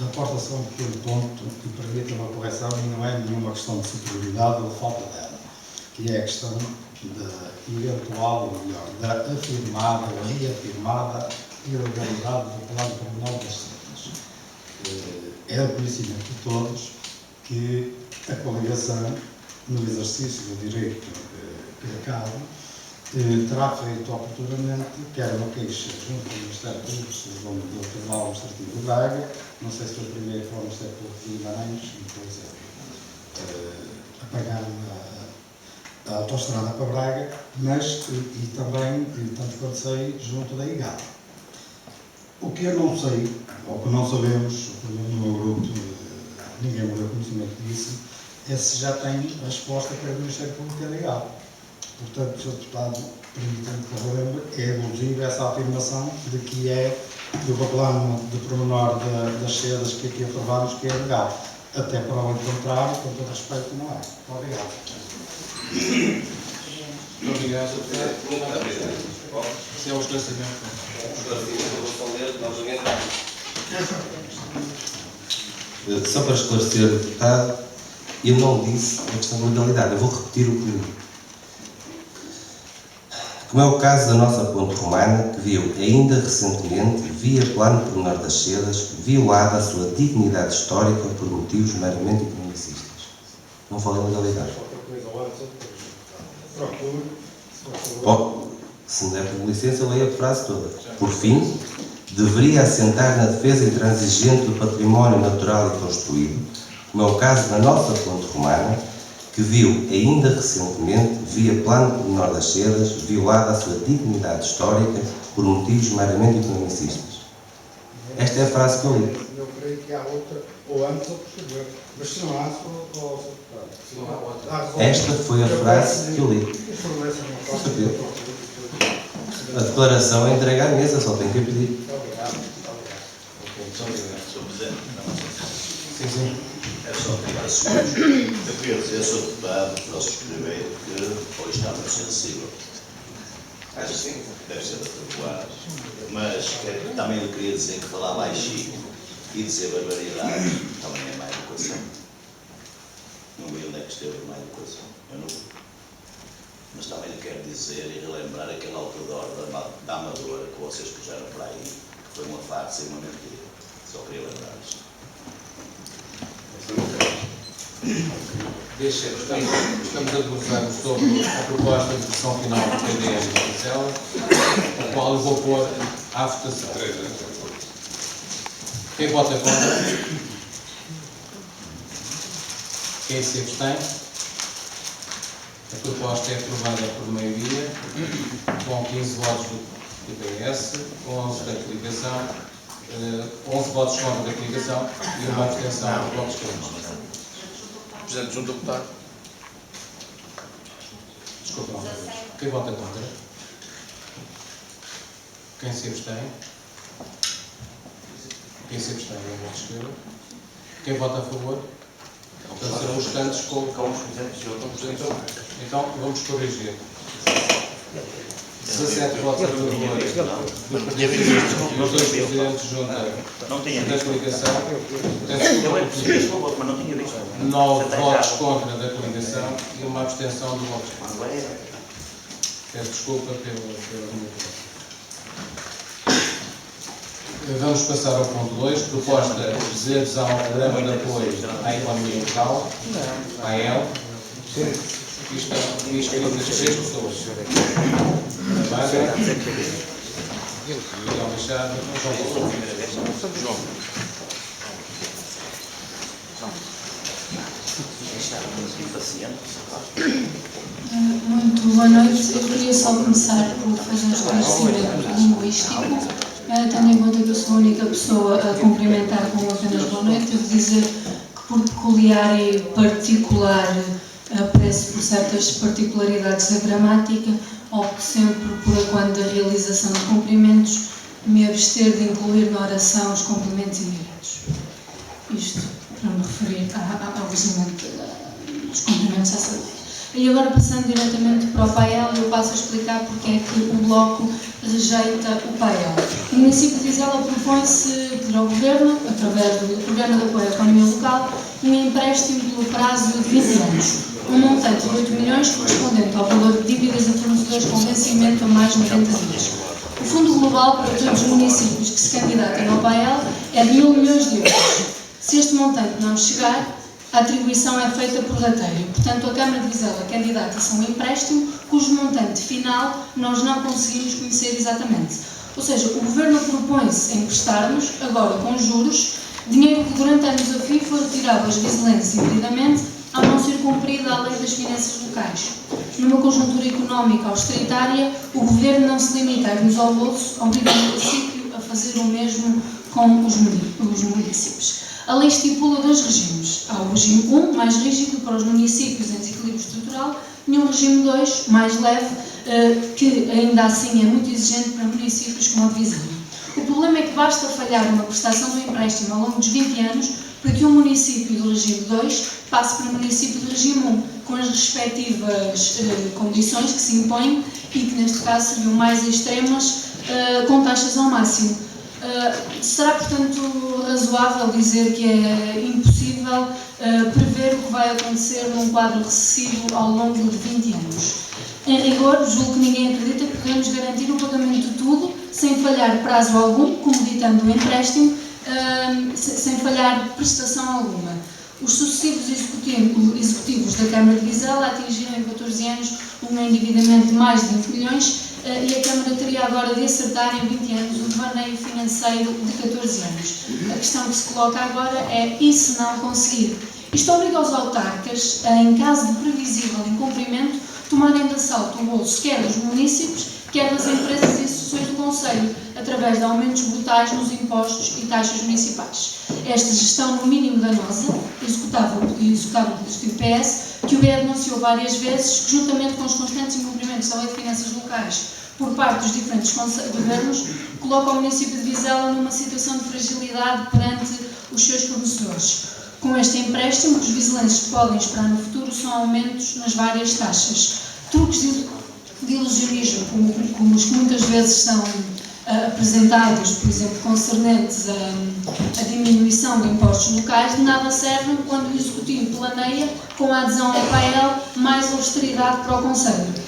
aporta só um pequeno ponto que permite uma correção e não é nenhuma questão de superioridade ou de falta dela, que é a questão da eventual, ou melhor, da afirmada ou reafirmada ilegalidade do plano pormenor das cenas. É do conhecimento de todos que a coligação, no exercício do direito que lhe cabe, terá feito oportunamente, quer uma queixa junto ao Ministério Público, segundo o Tribunal Administrativo de Braga, não sei se foi primeiro para o Ministério Público de Guimarães, e depois apagaram a autoestrada para Braga, mas e também, tanto quanto sei, junto da IGAL. O que eu não sei, ou que não sabemos, no meu grupo, ninguém me deu conhecimento disso, é se já tem a resposta para o Ministério Público da IGAL. Portanto, Sr. Deputado, permita-me que eu lembre, é abusiva essa afirmação de que é do plano de pormenor das sedas que aqui aprovámos que é legal. Até para o contrário, com todo respeito, não é. Muito obrigado. Muito obrigado, Sr. Deputado. Se é um esclarecimento. Só para esclarecer, deputado, eu não disse a questão da legalidade, eu vou repetir o que disse. Como é o caso da nossa ponte romana, que viu ainda recentemente, via plano pormenor das sedas, violada a sua dignidade histórica por motivos meramente economicistas. Não falei em legalidade. Se me der por licença, leia a frase toda. Por fim, deveria assentar na defesa intransigente do património natural e construído, como é o caso da nossa ponte romana, que viu ainda recentemente, via plano pormenor das sedas, violada a sua dignidade histórica por motivos meramente economicistas. Esta é a frase que eu li. Eu creio que há outra, ou antes ou posterior, mas se não há, Esta foi a frase que eu li. A declaração é entregue à mesa, só tem que pedir. Muito obrigado. Sr. Presidente, Sim, sim. é só 30 segundos. Eu queria dizer, Sr. Deputado Francisco Ribeiro, que hoje está muito sensível. Acho que sim, deve ser adequado. Mas também eu queria dizer que falar baixinho e dizer barbaridade também é má educação. Não vi onde é que esteve má educação. Eu não vi. Mas também lhe quero dizer e relembrar aquele outdoor da Amadora que vocês puseram para aí, que foi uma farsa e uma mentira. Só queria lembrar isto. Estamos a debruçar sobre a proposta de versão final do PDM da Marcela, a qual eu vou pôr à votação. Quem vota contra? Quem se abstém? A proposta é aprovada por maioria, com 15 votos do PS, 11 da coligação, 11 votos contra da coligação e uma abstenção de votos contra. Presidente Junta Deputado. Desculpa, não. Quem vota contra? Quem se abstém? Quem se abstém é o voto esquerdo. Quem vota a favor? Então serão os restantes com os Então vamos corrigir. 17 votos a favor dos dois presidentes junta da coligação. Mas não tinha visto. 9 votos contra da coligação e uma abstenção do voto esquerdo. Peço desculpa pela minha voz. Vamos passar ao ponto 2, proposta de adesão ao programa de apoio à economia local, AEL. Isto é inscrito nas 3 pessoas. vaga. Miguel Machado. Muito boa noite. Eu queria só começar por fazer um esclarecimento linguístico. Tendo em conta que eu sou a única pessoa a cumprimentar com apenas boa noite, devo dizer que por peculiar e particular apreço por certas particularidades da gramática, opto sempre por a quando da realização de cumprimentos me abster de incluir na oração os complementos indiretos. Isto para me referir ao regimento dos cumprimentos à saúde. E agora, passando diretamente para o PAEL, eu passo a explicar porque é que o Bloco rejeita o PAEL. O município de Vizela propõe-se pedir ao Governo, através do Programa de Apoio à Economia Local, um empréstimo pelo prazo de 20 anos, um montante de 8 milhões correspondente ao valor de dívidas a fornecedores com vencimento a mais de 90 dias. O fundo global para todos os municípios que se candidatem ao PAEL é de 1.000 milhões de euros. Se este montante não chegar, a atribuição é feita por rateio. Portanto, a Câmara de Vizela candidata-se a um empréstimo cujo montante final nós não conseguimos conhecer exatamente. Ou seja, o Governo propõe-se a emprestar-nos, agora com juros, dinheiro que durante anos a fio foi retirado às vizelenses indevidamente ao não ser cumprida a lei das finanças locais. Numa conjuntura económica austeritária, o Governo não se limita a ir-nos ao bolso, obrigando o município a fazer o mesmo com os municípios. A lei estipula dois regimes. Há o regime 1, mais rígido para os municípios em desequilíbrio estrutural, e um regime 2, mais leve, que ainda assim é muito exigente para municípios como a Vizela. O problema é que basta falhar uma prestação do empréstimo ao longo dos 20 anos para que um município do regime 2 passe para o município do regime 1, com as respectivas condições que se impõem e que neste caso seriam mais extremas, com taxas ao máximo. Será, portanto, razoável dizer que é impossível prever o que vai acontecer num quadro recessivo ao longo de 20 anos. Em rigor, julgo que ninguém acredita que podemos garantir o pagamento de tudo, sem falhar prazo algum, como ditando o empréstimo, sem falhar prestação alguma. Os sucessivos executivos da Câmara de Vizela atingiram em 14 anos um endividamento de mais de 20 milhões, e a Câmara teria agora de acertar em 20 anos o devaneio financeiro de 14 anos. A questão que se coloca agora é, e se não conseguir? Isto obriga os autarcas a, em caso de previsível incumprimento, tomarem de assalto o bolso quer dos municípios, quer das empresas e instituições do Conselho, através de aumentos brutais nos impostos e taxas municipais. Esta gestão, no mínimo danosa, executável pelo Executivo PS, que o BE denunciou várias vezes, que, juntamente com os constantes incumprimentos da Lei de Finanças Locais por parte dos diferentes governos, coloca o município de Vizela numa situação de fragilidade perante os seus fornecedores. Com este empréstimo, o que os vizelenses podem esperar no futuro são aumentos nas várias taxas. Truques de ilusionismo, como os que muitas vezes são apresentados, por exemplo, concernentes a diminuição de impostos locais, de nada servem quando o Executivo planeia, com a adesão ao PAEL, mais austeridade para o Conselho.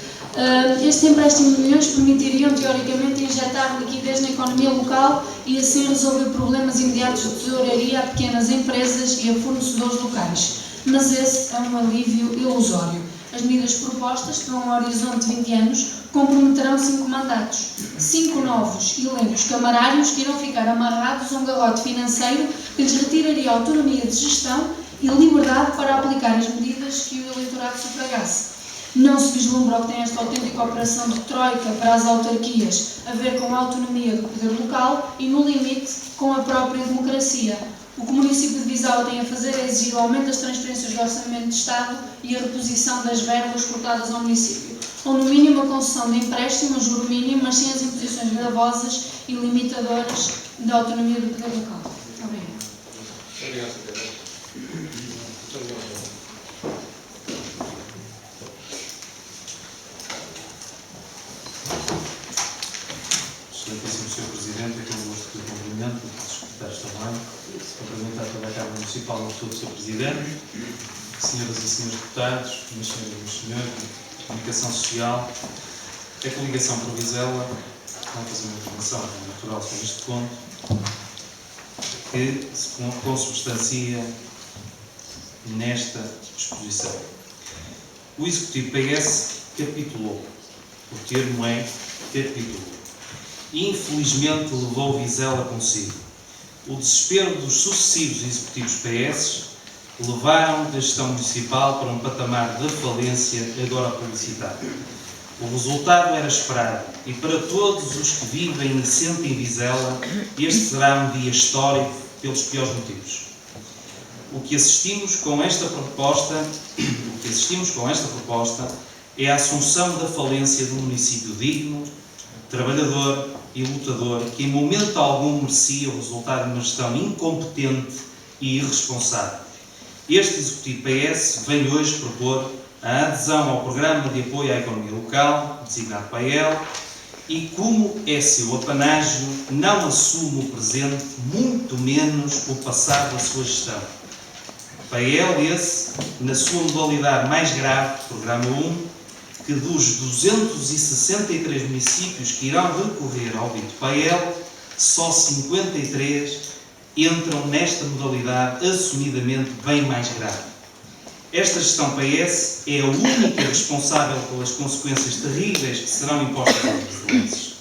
Este empréstimo de milhões permitiriam, teoricamente, injetar liquidez na economia local e assim resolver problemas imediatos de tesouraria a pequenas empresas e a fornecedores locais. Mas esse é um alívio ilusório. As medidas propostas, para um horizonte de 20 anos, comprometerão 5 mandatos. 5 novos elencos camarários que irão ficar amarrados a um garrote financeiro que lhes retiraria autonomia de gestão e liberdade para aplicar as medidas que o eleitorado sufragasse. Não se vislumbra o que tem esta autêntica operação de troika para as autarquias a ver com a autonomia do poder local e, no limite, com a própria democracia. O que o município de Vizela tem a fazer é exigir o aumento das transferências do Orçamento de Estado e a reposição das verbas cortadas ao município, ou no mínimo a concessão de empréstimo a juro mínimo, mas sem as imposições gravosas e limitadoras da autonomia do poder local. Obrigado. Excelentíssimo Sr. Presidente, aqui no gosto de cumprimento, os secretários também, cumprimentar toda a Câmara Municipal, no todo o Sr. Presidente, senhoras e senhores deputados, meus senhores e meus senhores, de comunicação social, a coligação para Vizela, vão fazer uma informação natural sobre este ponto, que se consubstancia nesta exposição. O Executivo PS capitulou. O termo é capítulo. Infelizmente levou Vizela consigo. O desespero dos sucessivos executivos PS levaram a gestão municipal para um patamar de falência agora publicitado. O resultado era esperado e para todos os que vivem e sentem Vizela, este será um dia histórico pelos piores motivos. O que assistimos com esta proposta é a assunção da falência de um município digno, trabalhador e lutador que em momento algum merecia o resultado de uma gestão incompetente e irresponsável. Este Executivo PS vem hoje propor a adesão ao Programa de Apoio à Economia Local, designado PAEL, e como é seu apanágio, não assume o presente, muito menos o passado da sua gestão. PAEL esse, na sua modalidade mais grave, Programa 1, que dos 263 municípios que irão recorrer ao dito PAEL, só 53 entram nesta modalidade assumidamente bem mais grave. Esta gestão PS é a única responsável pelas consequências terríveis que serão impostas aos brasileiros,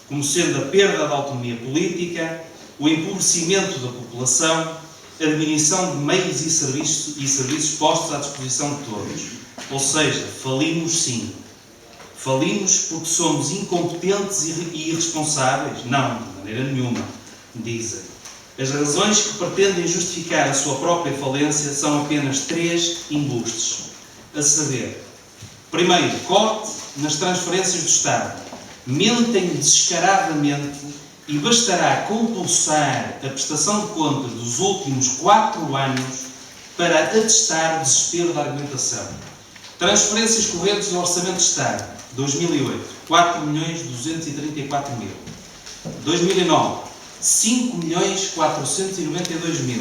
como sendo a perda da autonomia política, o empobrecimento da população, a diminuição de meios e serviços postos à disposição de todos. Ou seja, falimos sim. Falimos porque somos incompetentes e irresponsáveis? Não, de maneira nenhuma, dizem. As razões que pretendem justificar a sua própria falência são apenas 3 embustes. A saber, primeiro, corte nas transferências do Estado. Mentem descaradamente e bastará compulsar a prestação de contas dos últimos 4 anos para atestar o desespero da argumentação. Transferências correntes do Orçamento de Estado, 2008, 4.234.000. 2009, 5.492.000.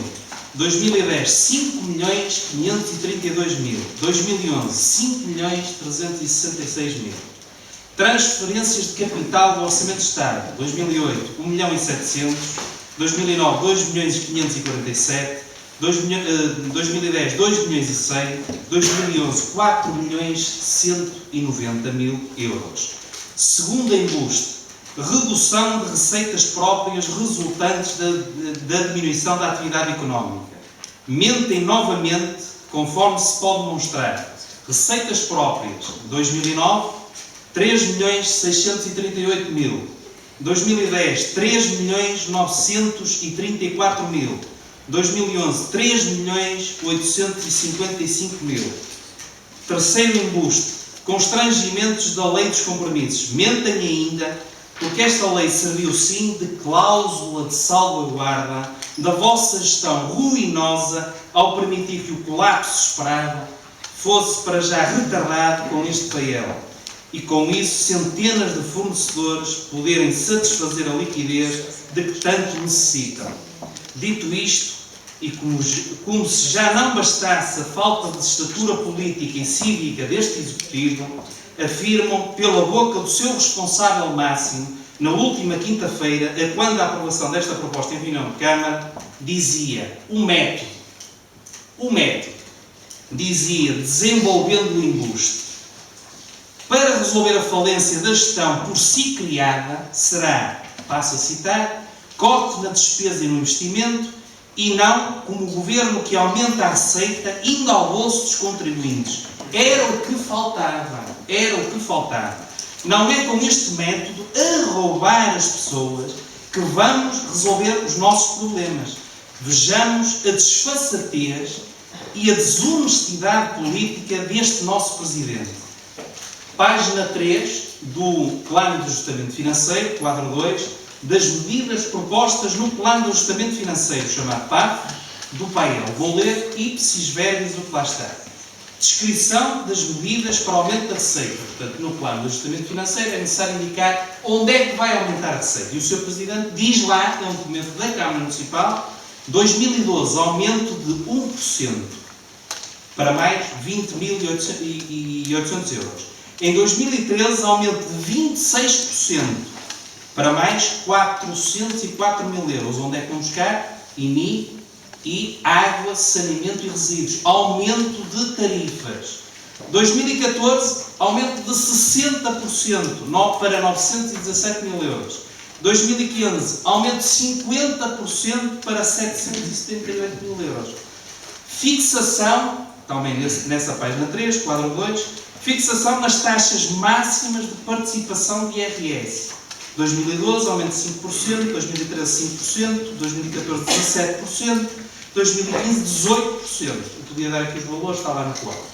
2010, 5.532.000. 2011, 5.366.000. Transferências de capital do Orçamento de Estado, 2008, 1.700.000. 2009, 2.547.000. 2010, 2.100.000, 2011, 4.190.000 euros. Segundo embuste, redução de receitas próprias resultantes da diminuição da atividade económica. Mentem novamente, conforme se pode demonstrar. Receitas próprias, 2009, 3.638.000. 2010, 3.934.000. 2011, 3.855.000. Terceiro embuste, constrangimentos da Lei dos Compromissos. Mentem ainda, porque esta lei serviu sim de cláusula de salvaguarda da vossa gestão ruinosa ao permitir que o colapso esperado fosse para já retardado com este PAEL. E com isso centenas de fornecedores poderem satisfazer a liquidez de que tanto necessitam. Dito isto, e como se já não bastasse a falta de estatura política e cívica deste Executivo, afirmam pela boca do seu responsável máximo, na última quinta-feira, quando a aprovação desta proposta em reunião de Câmara, dizia o método, dizia, desenvolvendo o embuste, para resolver a falência da gestão por si criada, será, passo a citar, corte na despesa e no investimento e não como o governo que aumenta a receita indo ao bolso dos contribuintes. Era o que faltava. Não é com este método a roubar as pessoas que vamos resolver os nossos problemas. Vejamos a desfaçatez e a desonestidade política deste nosso Presidente. Página 3 do Plano de Ajustamento Financeiro, quadro 2, das medidas propostas no Plano de Ajustamento Financeiro, chamado PAF, do PAEL. Vou ler ipsis verbis o que lá está. Descrição das medidas para aumento da receita. Portanto, no Plano de Ajustamento Financeiro é necessário indicar onde é que vai aumentar a receita. E o Sr. Presidente diz lá, é um documento da Câmara Municipal, 2012, aumento de 1%, para mais 20.800 euros. Em 2013, aumento de 26%, para mais 404.000 euros. Onde é que vão buscar? IMI e água, saneamento e resíduos. Aumento de tarifas. 2014, aumento de 60% para 917 mil euros. 2015, aumento de 50% para 778 mil euros. Fixação, também nessa página 3, quadro 2, fixação nas taxas máximas de participação de IRS. 2012, aumento de 5%, 2013, 5%, 2014, 17%, 2015, 18%. Eu podia dar aqui os valores, está lá no quadro.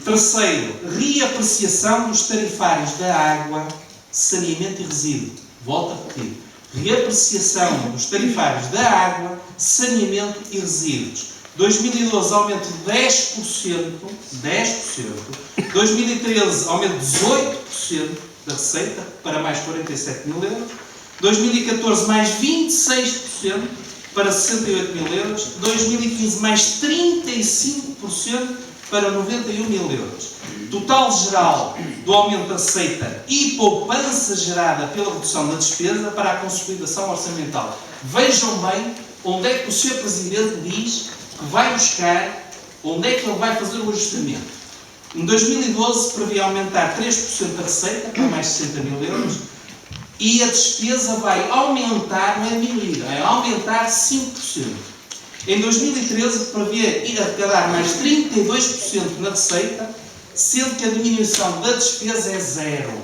Terceiro, reapreciação dos tarifários da água, saneamento e resíduo. Volto a repetir. Reapreciação dos tarifários da água, saneamento e resíduos. 2012, aumento de 10%. 2013, aumento de 18% da receita, para mais 47 mil euros. 2014, mais 26%, para 68 mil euros. 2015, mais 35%, para 91 mil euros. Total geral do aumento da receita e poupança gerada pela redução da despesa para a consolidação orçamental. Vejam bem onde é que o Sr. Presidente diz que vai buscar, onde é que ele vai fazer o ajustamento. Em 2012 previa aumentar 3% da receita, para mais 60 mil euros, e a despesa vai aumentar, não é diminuir, é aumentar 5%. Em 2013 previa ir arrecadar mais 32% na receita, sendo que a diminuição da despesa é zero.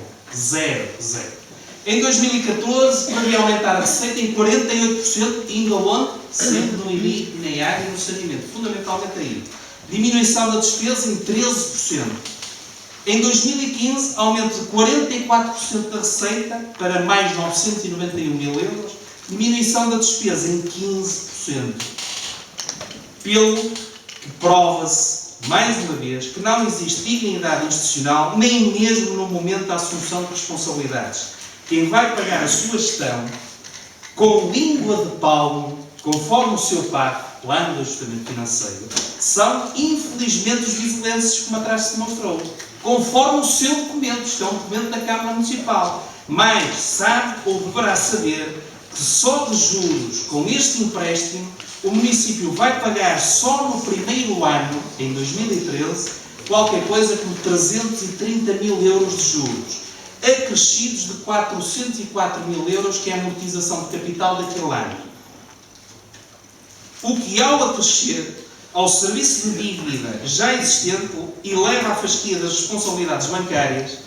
Em 2014 previa aumentar a receita em 48%, indo aonde? Sempre no IMI, na área e no saneamento, fundamentalmente aí. Diminuição da despesa em 13%. Em 2015, aumento de 44% da receita para mais 991 mil euros, diminuição da despesa em 15%. Pelo que prova-se, mais uma vez, que não existe dignidade institucional, nem mesmo no momento da assunção de responsabilidades. Quem vai pagar a sua gestão com língua de palmo, conforme o seu plano de ajustamento financeiro, são, infelizmente, os vizilenses, como atrás se demonstrou, conforme o seu documento, isto é um documento da Câmara Municipal. Mas sabe ou deverá saber que só de juros com este empréstimo o município vai pagar só no primeiro ano, em 2013, qualquer coisa como 330 mil euros de juros, acrescidos de 404 mil euros, que é a amortização de capital daquele ano. O que, ao acrescer ao serviço de dívida já existente, eleva a fasquia das responsabilidades bancárias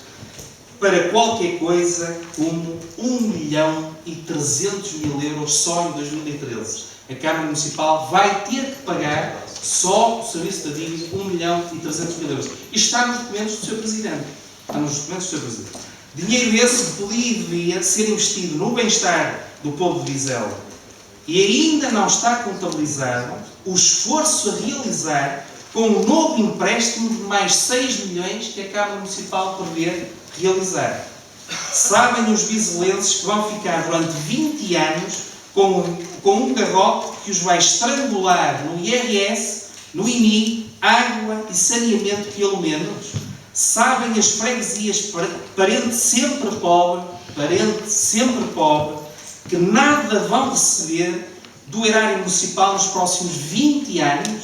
para qualquer coisa como 1.300.000 euros só em 2013. A Câmara Municipal vai ter que pagar só o serviço da dívida 1.300.000 euros. Isto está nos documentos do Sr. Presidente. Está nos documentos do Sr. Presidente. Dinheiro esse podia e devia ser investido no bem-estar do povo de Vizela. E ainda não está contabilizado o esforço a realizar com um novo empréstimo de mais 6 milhões que a Câmara Municipal prevê realizar. Sabem os vizelenses que vão ficar durante 20 anos com um garrote que os vai estrangular no IRS, no IMI, água e saneamento, pelo menos. Sabem as freguesias, parente sempre pobre, que nada vão receber do erário municipal nos próximos 20 anos.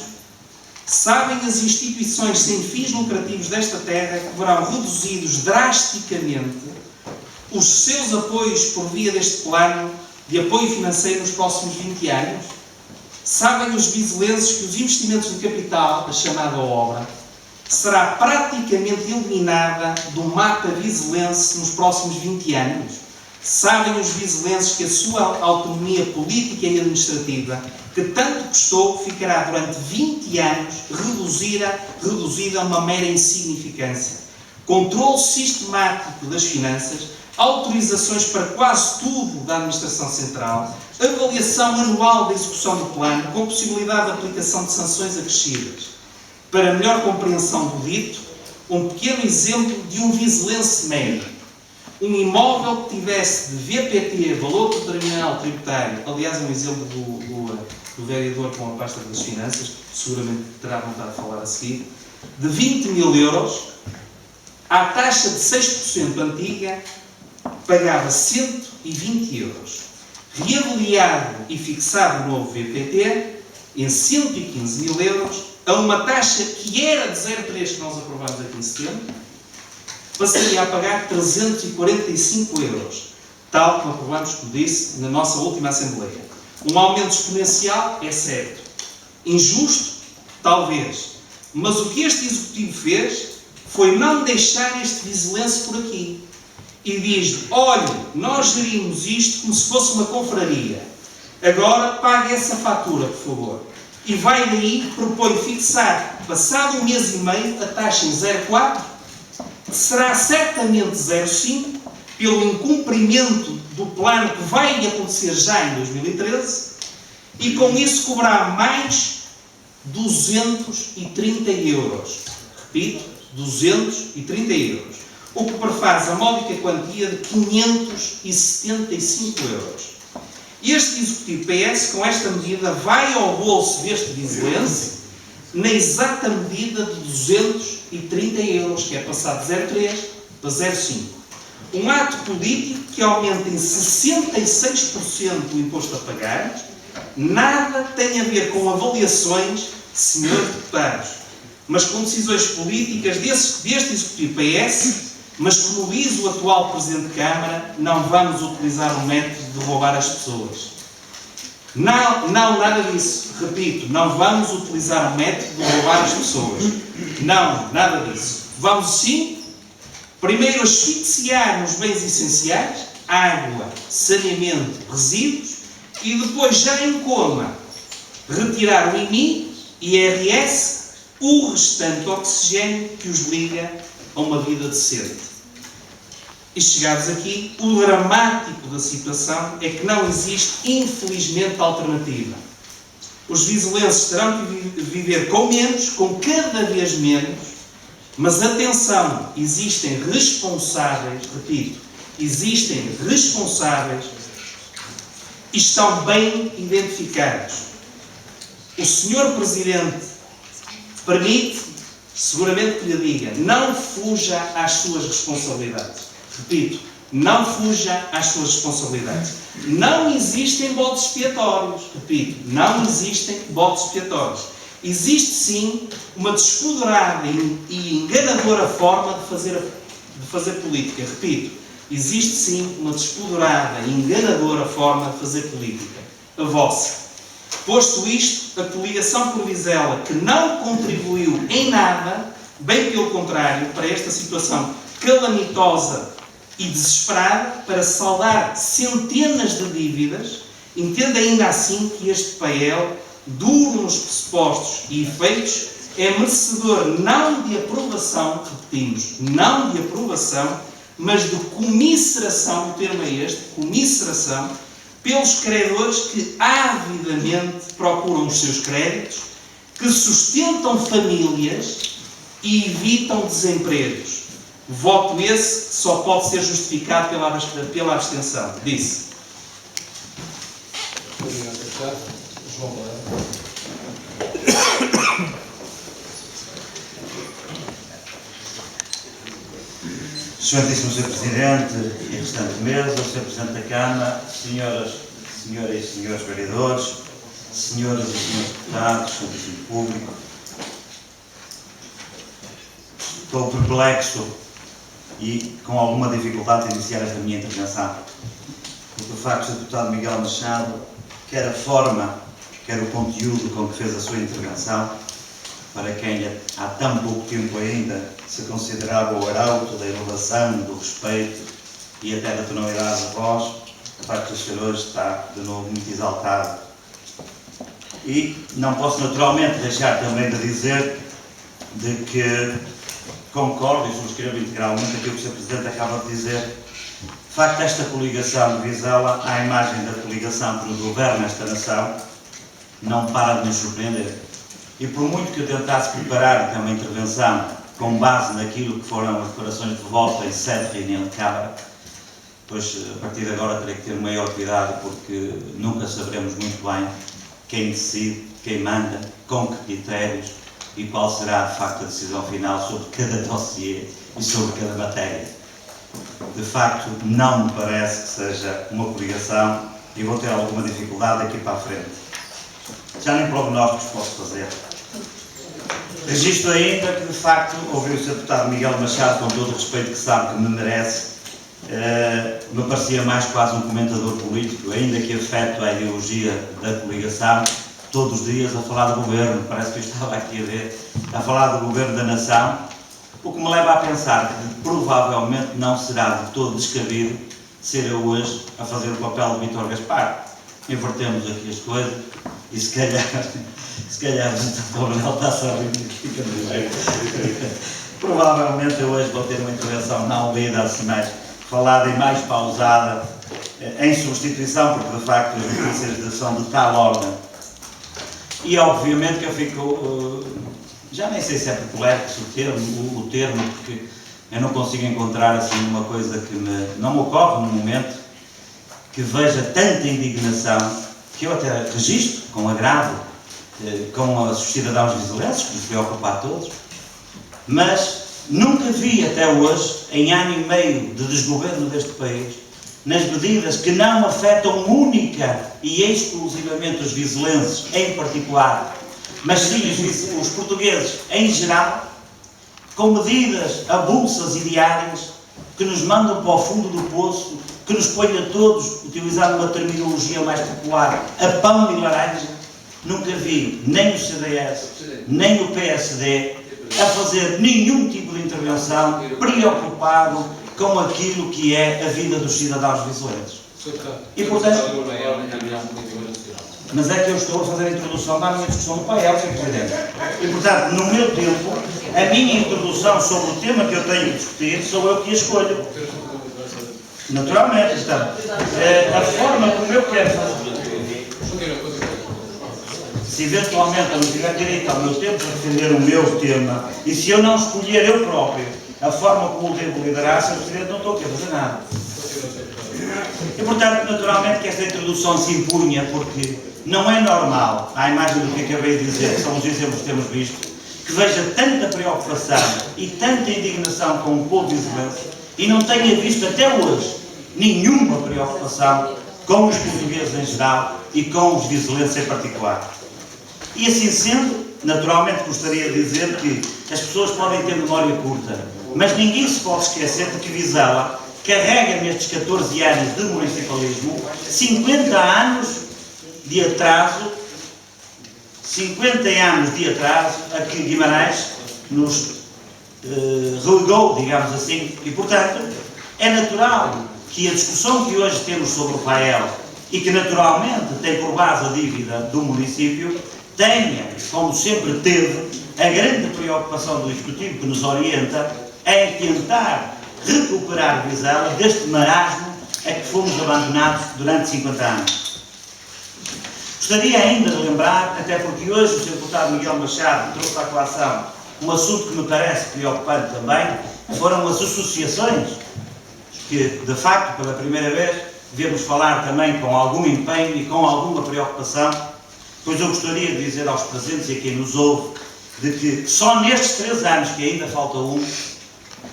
Sabem as instituições sem fins lucrativos desta terra que verão reduzidos drasticamente os seus apoios por via deste plano de apoio financeiro nos próximos 20 anos? Sabem os vizelenses que os investimentos de capital, a chamada obra, será praticamente eliminada do mapa vizelense nos próximos 20 anos? Sabem os vizelenses que a sua autonomia política e administrativa, que tanto custou, ficará durante 20 anos reduzida a uma mera insignificância? Controle sistemático das finanças, autorizações para quase tudo da Administração Central, avaliação anual da execução do plano, com possibilidade de aplicação de sanções acrescidas. Para melhor compreensão do dito, um pequeno exemplo de um vizelense médio. Um imóvel que tivesse de VPT, valor patrimonial tributário, aliás, é um exemplo do vereador com a pasta das finanças, seguramente terá vontade de falar a seguir, de 20 mil euros, à taxa de 6% antiga, pagava 120 euros. Reavaliado e fixado o novo VPT, em 115 mil euros, a uma taxa que era de 0,3 que nós aprovámos aqui em setembro, passaria a pagar 345 euros, tal como aprovamos, como disse, na nossa última Assembleia. Um aumento exponencial é certo. Injusto? Talvez. Mas o que este Executivo fez foi não deixar este vigilense por aqui. E diz: olhe, nós gerimos isto como se fosse uma confraria. Agora pague essa fatura, por favor. E vai daí, propõe fixar, passado 1 mês e meio, a taxa em 0,4, que será certamente 0,5, pelo incumprimento do plano que vai acontecer já em 2013, e com isso cobrar mais 230 euros. Repito, 230 euros. O que prefaz a módica quantia de 575 euros. Este Executivo PS, com esta medida, vai ao bolso deste vizilense na exata medida de 230 euros, que é passar de 0,3 para 0,5. Um ato político que aumenta em 66% o imposto a pagar, nada tem a ver com avaliações, senhores deputados, mas com decisões políticas deste Executivo PS. Mas, como diz o atual Presidente de Câmara, não vamos utilizar o método de roubar as pessoas. Não, nada disso. Repito, não vamos utilizar o método de roubar as pessoas. Não, nada disso. Vamos, sim, primeiro asfixiar nos bens essenciais, água, saneamento, resíduos, e depois, já em coma, retirar o IMI, IRS, o restante oxigênio que os liga a uma vida decente. E chegados aqui, o dramático da situação é que não existe, infelizmente, alternativa. Os vizilenses terão que viver com menos, com cada vez menos, mas atenção, existem responsáveis, repito, existem responsáveis e estão bem identificados. O Sr. Presidente permite, seguramente que lhe diga, não fuja às suas responsabilidades. Repito, não fuja às suas responsabilidades. Não existem bodes expiatórios. Repito, não existem bodes expiatórios. Existe sim uma despoderada e enganadora forma de fazer política. Repito, existe sim uma despoderada e enganadora forma de fazer política. A vossa. Posto isto, a coligação por Vizela, que não contribuiu em nada, bem pelo contrário, para esta situação calamitosa e desesperada, para saldar centenas de dívidas, entenda ainda assim que este PAEL, duro nos pressupostos e efeitos, é merecedor não de aprovação, repetimos, não de aprovação, mas de comisseração, o termo é este, comisseração, pelos credores que avidamente procuram os seus créditos, que sustentam famílias e evitam desempregos. Voto esse que só pode ser justificado pela abstenção. Disse. Obrigado, deputado. João Moreira. Excelentíssimo Sr. Presidente e restante mesa, Sr. Presidente da Câmara, senhoras e senhores vereadores, senhoras e senhores deputados, Excelentíssimo Público, estou perplexo e com alguma dificuldade de iniciar esta minha intervenção, porque o facto de o deputado Miguel Machado, quer a forma, quer o conteúdo com que fez a sua intervenção, para quem há tão pouco tempo ainda se considerava o arauto da inovação, do respeito e até da tonalidade de voz, o facto de o senhor hoje está de novo muito exaltado. E não posso naturalmente deixar também de dizer de que concordo e subscrevo integralmente aquilo que o Sr. Presidente acaba de dizer. De facto, esta coligação de Vizela, à imagem da coligação que nos governa nesta nação, não para de nos surpreender. E por muito que eu tentasse preparar até uma intervenção com base naquilo que foram as declarações de voto em sede de reunião de Câmara, pois a partir de agora terei que ter maior cuidado, porque nunca saberemos muito bem quem decide, quem manda, com que critérios e qual será de facto a decisão final sobre cada dossiê e sobre cada matéria. De facto, não me parece que seja uma coligação e vou ter alguma dificuldade daqui para a frente. Já nem prognósticos posso fazer. Registro ainda que, de facto, ouvi o Sr. Deputado Miguel Machado, com todo o respeito que sabe que me merece, me parecia mais quase um comentador político, ainda que afeto a ideologia da coligação, todos os dias a falar do governo, parece que eu estava aqui a ver, a falar do governo da nação, o que me leva a pensar que provavelmente não será de todo descabido ser eu hoje a fazer o papel de Vítor Gaspar. Invertemos aqui as coisas e se calhar o Manuel está-se a rir, fica de jeito. Provavelmente eu hoje vou ter uma intervenção não lida, assim mais falada e mais pausada, em substituição, porque de facto as notícias são de tal ordem. E obviamente que eu fico, já nem sei se é complexo o termo, porque eu não consigo encontrar assim uma coisa que não me ocorre no momento, que veja tanta indignação, que eu até registro com agravo, com os cidadãos vizelenses, que nos preocupa a todos, mas nunca vi até hoje, em ano e meio de desgoverno deste país, nas medidas que não afetam única e exclusivamente os vizelenses em particular, mas sim os portugueses em geral, com medidas avulsas e diárias que nos mandam para o fundo do poço, que nos põem a todos, utilizando uma terminologia mais popular, a pão e laranja. Nunca vi nem o CDS, nem o PSD a fazer nenhum tipo de intervenção preocupado com aquilo que é a vida dos cidadãos vizelenses. E portanto, mas é que eu estou a fazer a introdução da minha discussão no painel, Sr. Presidente. E portanto, no meu tempo, a minha introdução sobre o tema que eu tenho que discutir, sou eu que a escolho. Naturalmente, então, a forma como eu quero fazer. Se eventualmente eu não tiver direito ao meu tempo para defender o meu tema, e se eu não escolher eu próprio a forma como o devo liderar, Sr. Presidente, não estou aqui a fazer nada. E portanto, naturalmente que esta introdução se impunha, porque não é normal, à imagem do que acabei de dizer, que são os exemplos que temos visto, que veja tanta preocupação e tanta indignação com o povo vizelense e não tenha visto até hoje nenhuma preocupação com os portugueses em geral e com os vizelenses em particular. E assim sendo, naturalmente gostaria de dizer que as pessoas podem ter memória curta, mas ninguém se pode esquecer de que Vizela carrega nestes 14 anos de municipalismo 50 anos de atraso, 50 anos de atraso a que Guimarães nos relegou, digamos assim, e portanto é natural que a discussão que hoje temos sobre o PAEL e que naturalmente tem por base a dívida do município, tenha, como sempre teve, a grande preocupação do Executivo que nos orienta em tentar recuperar Vizela deste marasmo a que fomos abandonados durante 50 anos. Gostaria ainda de lembrar, até porque hoje o Sr. Deputado Miguel Machado trouxe à colação um assunto que me parece preocupante também, foram as associações, que de facto pela primeira vez devemos falar também com algum empenho e com alguma preocupação, pois eu gostaria de dizer aos presentes e a quem nos ouve, de que só nestes 3 anos, que ainda falta um,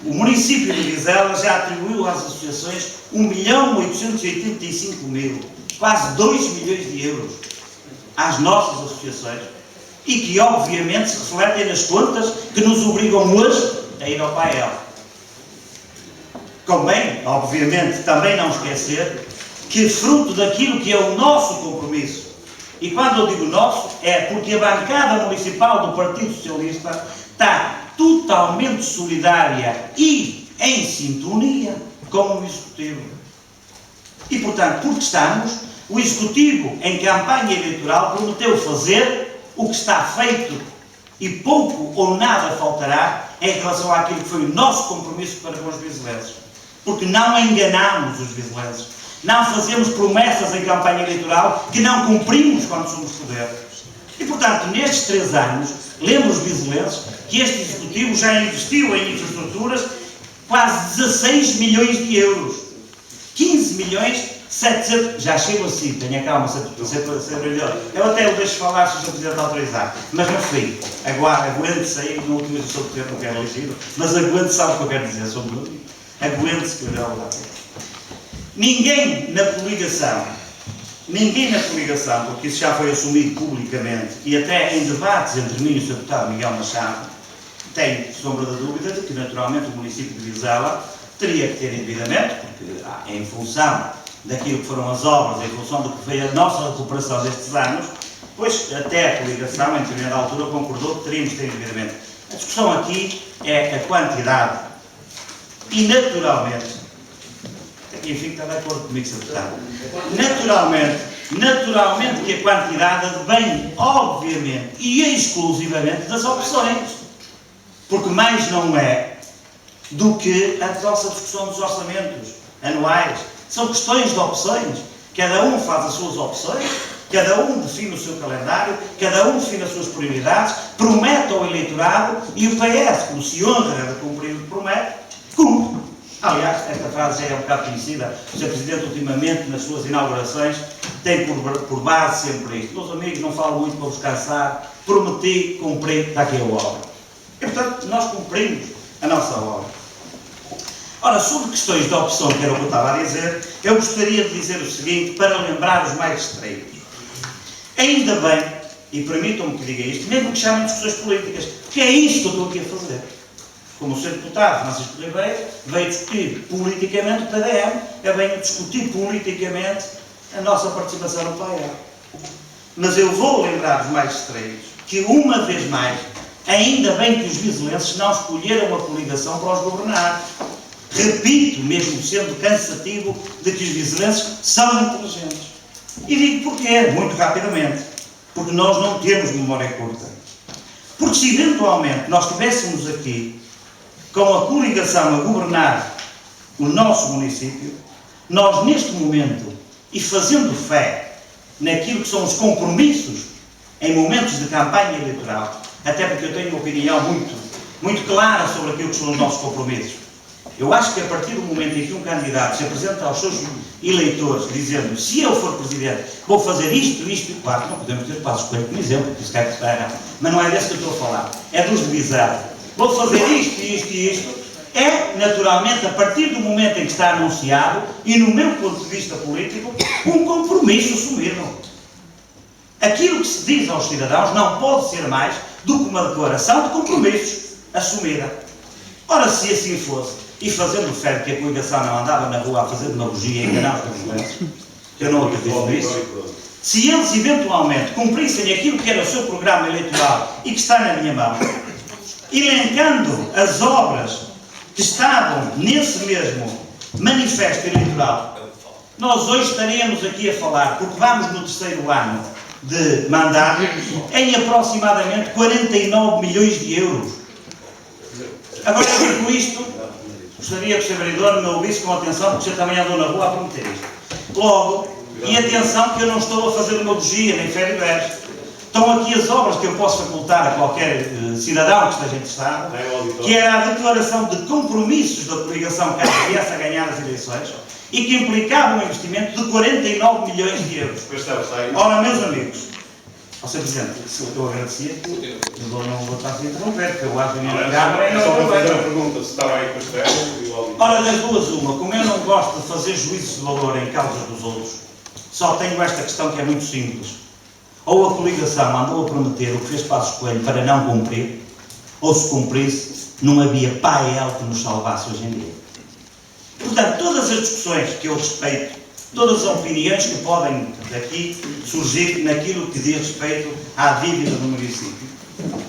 o município de Vizela já atribuiu às associações 1.885.000, quase 2 milhões de euros, às nossas associações, e que obviamente se refletem nas contas que nos obrigam hoje a ir ao PAEL. Convém, obviamente, também não esquecer que fruto daquilo que é o nosso compromisso, e quando eu digo nosso, é porque a bancada municipal do Partido Socialista está totalmente solidária e em sintonia com o Executivo. E, portanto, porque estamos, o Executivo, em campanha eleitoral, prometeu fazer o que está feito e pouco ou nada faltará em relação àquilo que foi o nosso compromisso para com os vizelenses. Porque não enganamos os vizelenses. Não fazemos promessas em campanha eleitoral que não cumprimos quando somos poder. E, portanto, nestes 3 anos, lembro os vizelenses que este Executivo já investiu em infraestruturas quase 16 milhões de euros. 15 milhões 700... Já chego assim, tenha calma, ser melhor. Eu até o deixo falar se o Sr. Presidente autorizar. Mas no fim, agora aguente-se aí, não utilizo o Sr. Presidente, não quero elegido, mas aguente-se, sabe o que eu quero dizer sobre o aguente-se que eu já vou dar. Ninguém na coligação, ninguém na coligação, porque isso já foi assumido publicamente e até em debates entre mim e o Sr. Deputado Miguel Machado, tem sombra de dúvida de que naturalmente o município de Vizela teria que ter endividamento, porque em função daquilo que foram as obras, em função do que foi a nossa recuperação destes anos, pois até a coligação, em determinada altura, concordou que teríamos que ter endividamento. A discussão aqui é a quantidade. E naturalmente, enfim, está de acordo comigo, Sr. Deputado, naturalmente que a quantidade vem, obviamente, e exclusivamente das opções. Porque mais não é do que a nossa discussão dos orçamentos anuais. São questões de opções. Cada um faz as suas opções, cada um define o seu calendário, cada um define as suas prioridades, promete ao eleitorado e o PS, como se honra de cumprir o que promete, cumpre. Aliás, esta frase já é um bocado conhecida. O Sr. Presidente, ultimamente, nas suas inaugurações, tem por base sempre isto. Meus amigos, não falo muito para vos cansar, prometi, cumpri, está aqui a obra. E, portanto, nós cumprimos a nossa obra. Ora, sobre questões de opção, que era o que eu estava a dizer, eu gostaria de dizer o seguinte, para lembrar os mais distraídos. Ainda bem, e permitam-me que diga isto, mesmo que chamem discussões políticas, porque é isto que eu estou aqui a fazer. Como o Sr. Deputado Francisco Ribeiro veio discutir politicamente o PDM, eu venho discutir politicamente a nossa participação no PAE. Mas eu vou lembrar os mais distraídos que, uma vez mais, ainda bem que os vizelenses não escolheram a coligação para os governar. Repito, mesmo sendo cansativo, de que os vizelenses são inteligentes. E digo porquê, muito rapidamente. Porque nós não temos memória curta. Porque se eventualmente nós estivéssemos aqui com a coligação a governar o nosso município, nós neste momento, e fazendo fé naquilo que são os compromissos em momentos de campanha eleitoral, até porque eu tenho uma opinião muito clara sobre aquilo que são os nossos compromissos. Eu acho que a partir do momento em que um candidato se apresenta aos seus eleitores dizendo, se eu for Presidente, vou fazer isto, isto e claro, não podemos ter Passos Coelho como exemplo, porque isso cai por terra, mas não é desse que eu estou a falar, é dos de Vizela. Vou fazer isto, isto e isto, é naturalmente a partir do momento em que está anunciado, e no meu ponto de vista político, um compromisso assumido. Aquilo que se diz aos cidadãos não pode ser mais do que uma declaração de compromissos assumida. Ora, se assim fosse, e fazendo fé que a coligação não andava na rua a fazer demagogia e enganar os brasileiros, que eu não acredito nisso, se eles eventualmente cumprissem aquilo que era o seu programa eleitoral e que está na minha mão, elencando as obras que estavam nesse mesmo manifesto eleitoral, nós hoje estaríamos aqui a falar, porque vamos no terceiro ano de mandato, em aproximadamente 49 milhões de euros. Agora, eu digo isto, gostaria que o Sr. Vereador me ouvisse com atenção, porque eu também andou na rua a prometer isto. Logo, e atenção que eu não estou a fazer demagogia, nem fé de verso. Estão aqui as obras que eu posso facultar a qualquer cidadão que esteja interessado, que era a declaração de compromissos da coligação que viesse a ganhar as eleições e que implicava um investimento de 49 milhões de euros. Ora, meus amigos, Sr. Presidente, se eu agradecia, eu não vou estar a se interromper, porque eu acho que a minha Câmara é só para fazer a pergunta, se estava aí com os testes e o auditor. Ora, das duas uma, como eu não gosto de fazer juízos de valor em causas dos outros, só tenho esta questão que é muito simples. Ou a coligação andou a prometer o que fez Passos Coelho para não cumprir, ou se cumprisse, não havia PAEL que nos salvasse hoje em dia. Portanto, todas as discussões que eu respeito, todas as opiniões que podem daqui surgir naquilo que diz respeito à dívida do município.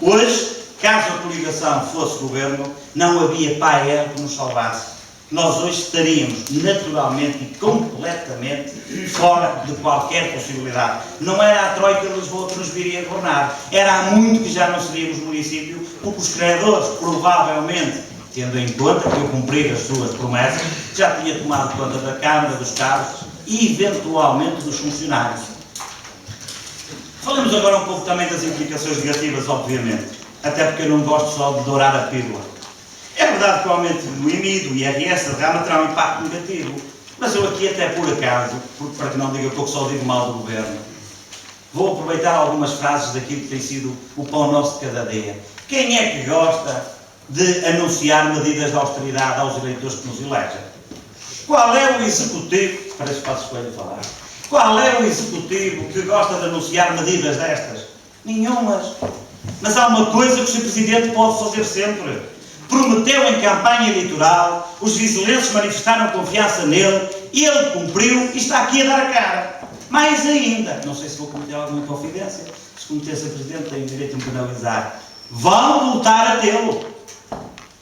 Hoje, caso a coligação fosse governo, não havia PAEL que nos salvasse. Nós hoje estaríamos naturalmente e completamente fora de qualquer possibilidade. Não era a Troika de Lisboa que nos viria a governar. Era há muito que já não seríamos município, porque os credores, provavelmente, tendo em conta que eu cumpri as suas promessas, já tinha tomado conta da Câmara, dos cargos e, eventualmente, dos funcionários. Falemos agora um pouco também das implicações negativas, obviamente, até porque eu não gosto só de dourar a pílula. É verdade que o aumento do IMI, do IRS, da derrama terá um impacto negativo, mas eu aqui até por acaso, porque para que não diga que só digo mal do Governo, vou aproveitar algumas frases daquilo que tem sido o pão nosso de cada dia. Quem é que gosta de anunciar medidas de austeridade aos eleitores que nos elegem? Qual é o executivo, parece que Passos Coelho falar, Qual é o executivo que gosta de anunciar medidas destas? Nenhumas. Mas há uma coisa que o Sr. Presidente pode fazer sempre. Prometeu em campanha eleitoral, os vizelenses manifestaram confiança nele, ele cumpriu e está aqui a dar a cara. Mais ainda, não sei se vou cometer alguma confidência, se cometer, Sr. Presidente, tenho direito de me penalizar. Vão voltar a tê-lo.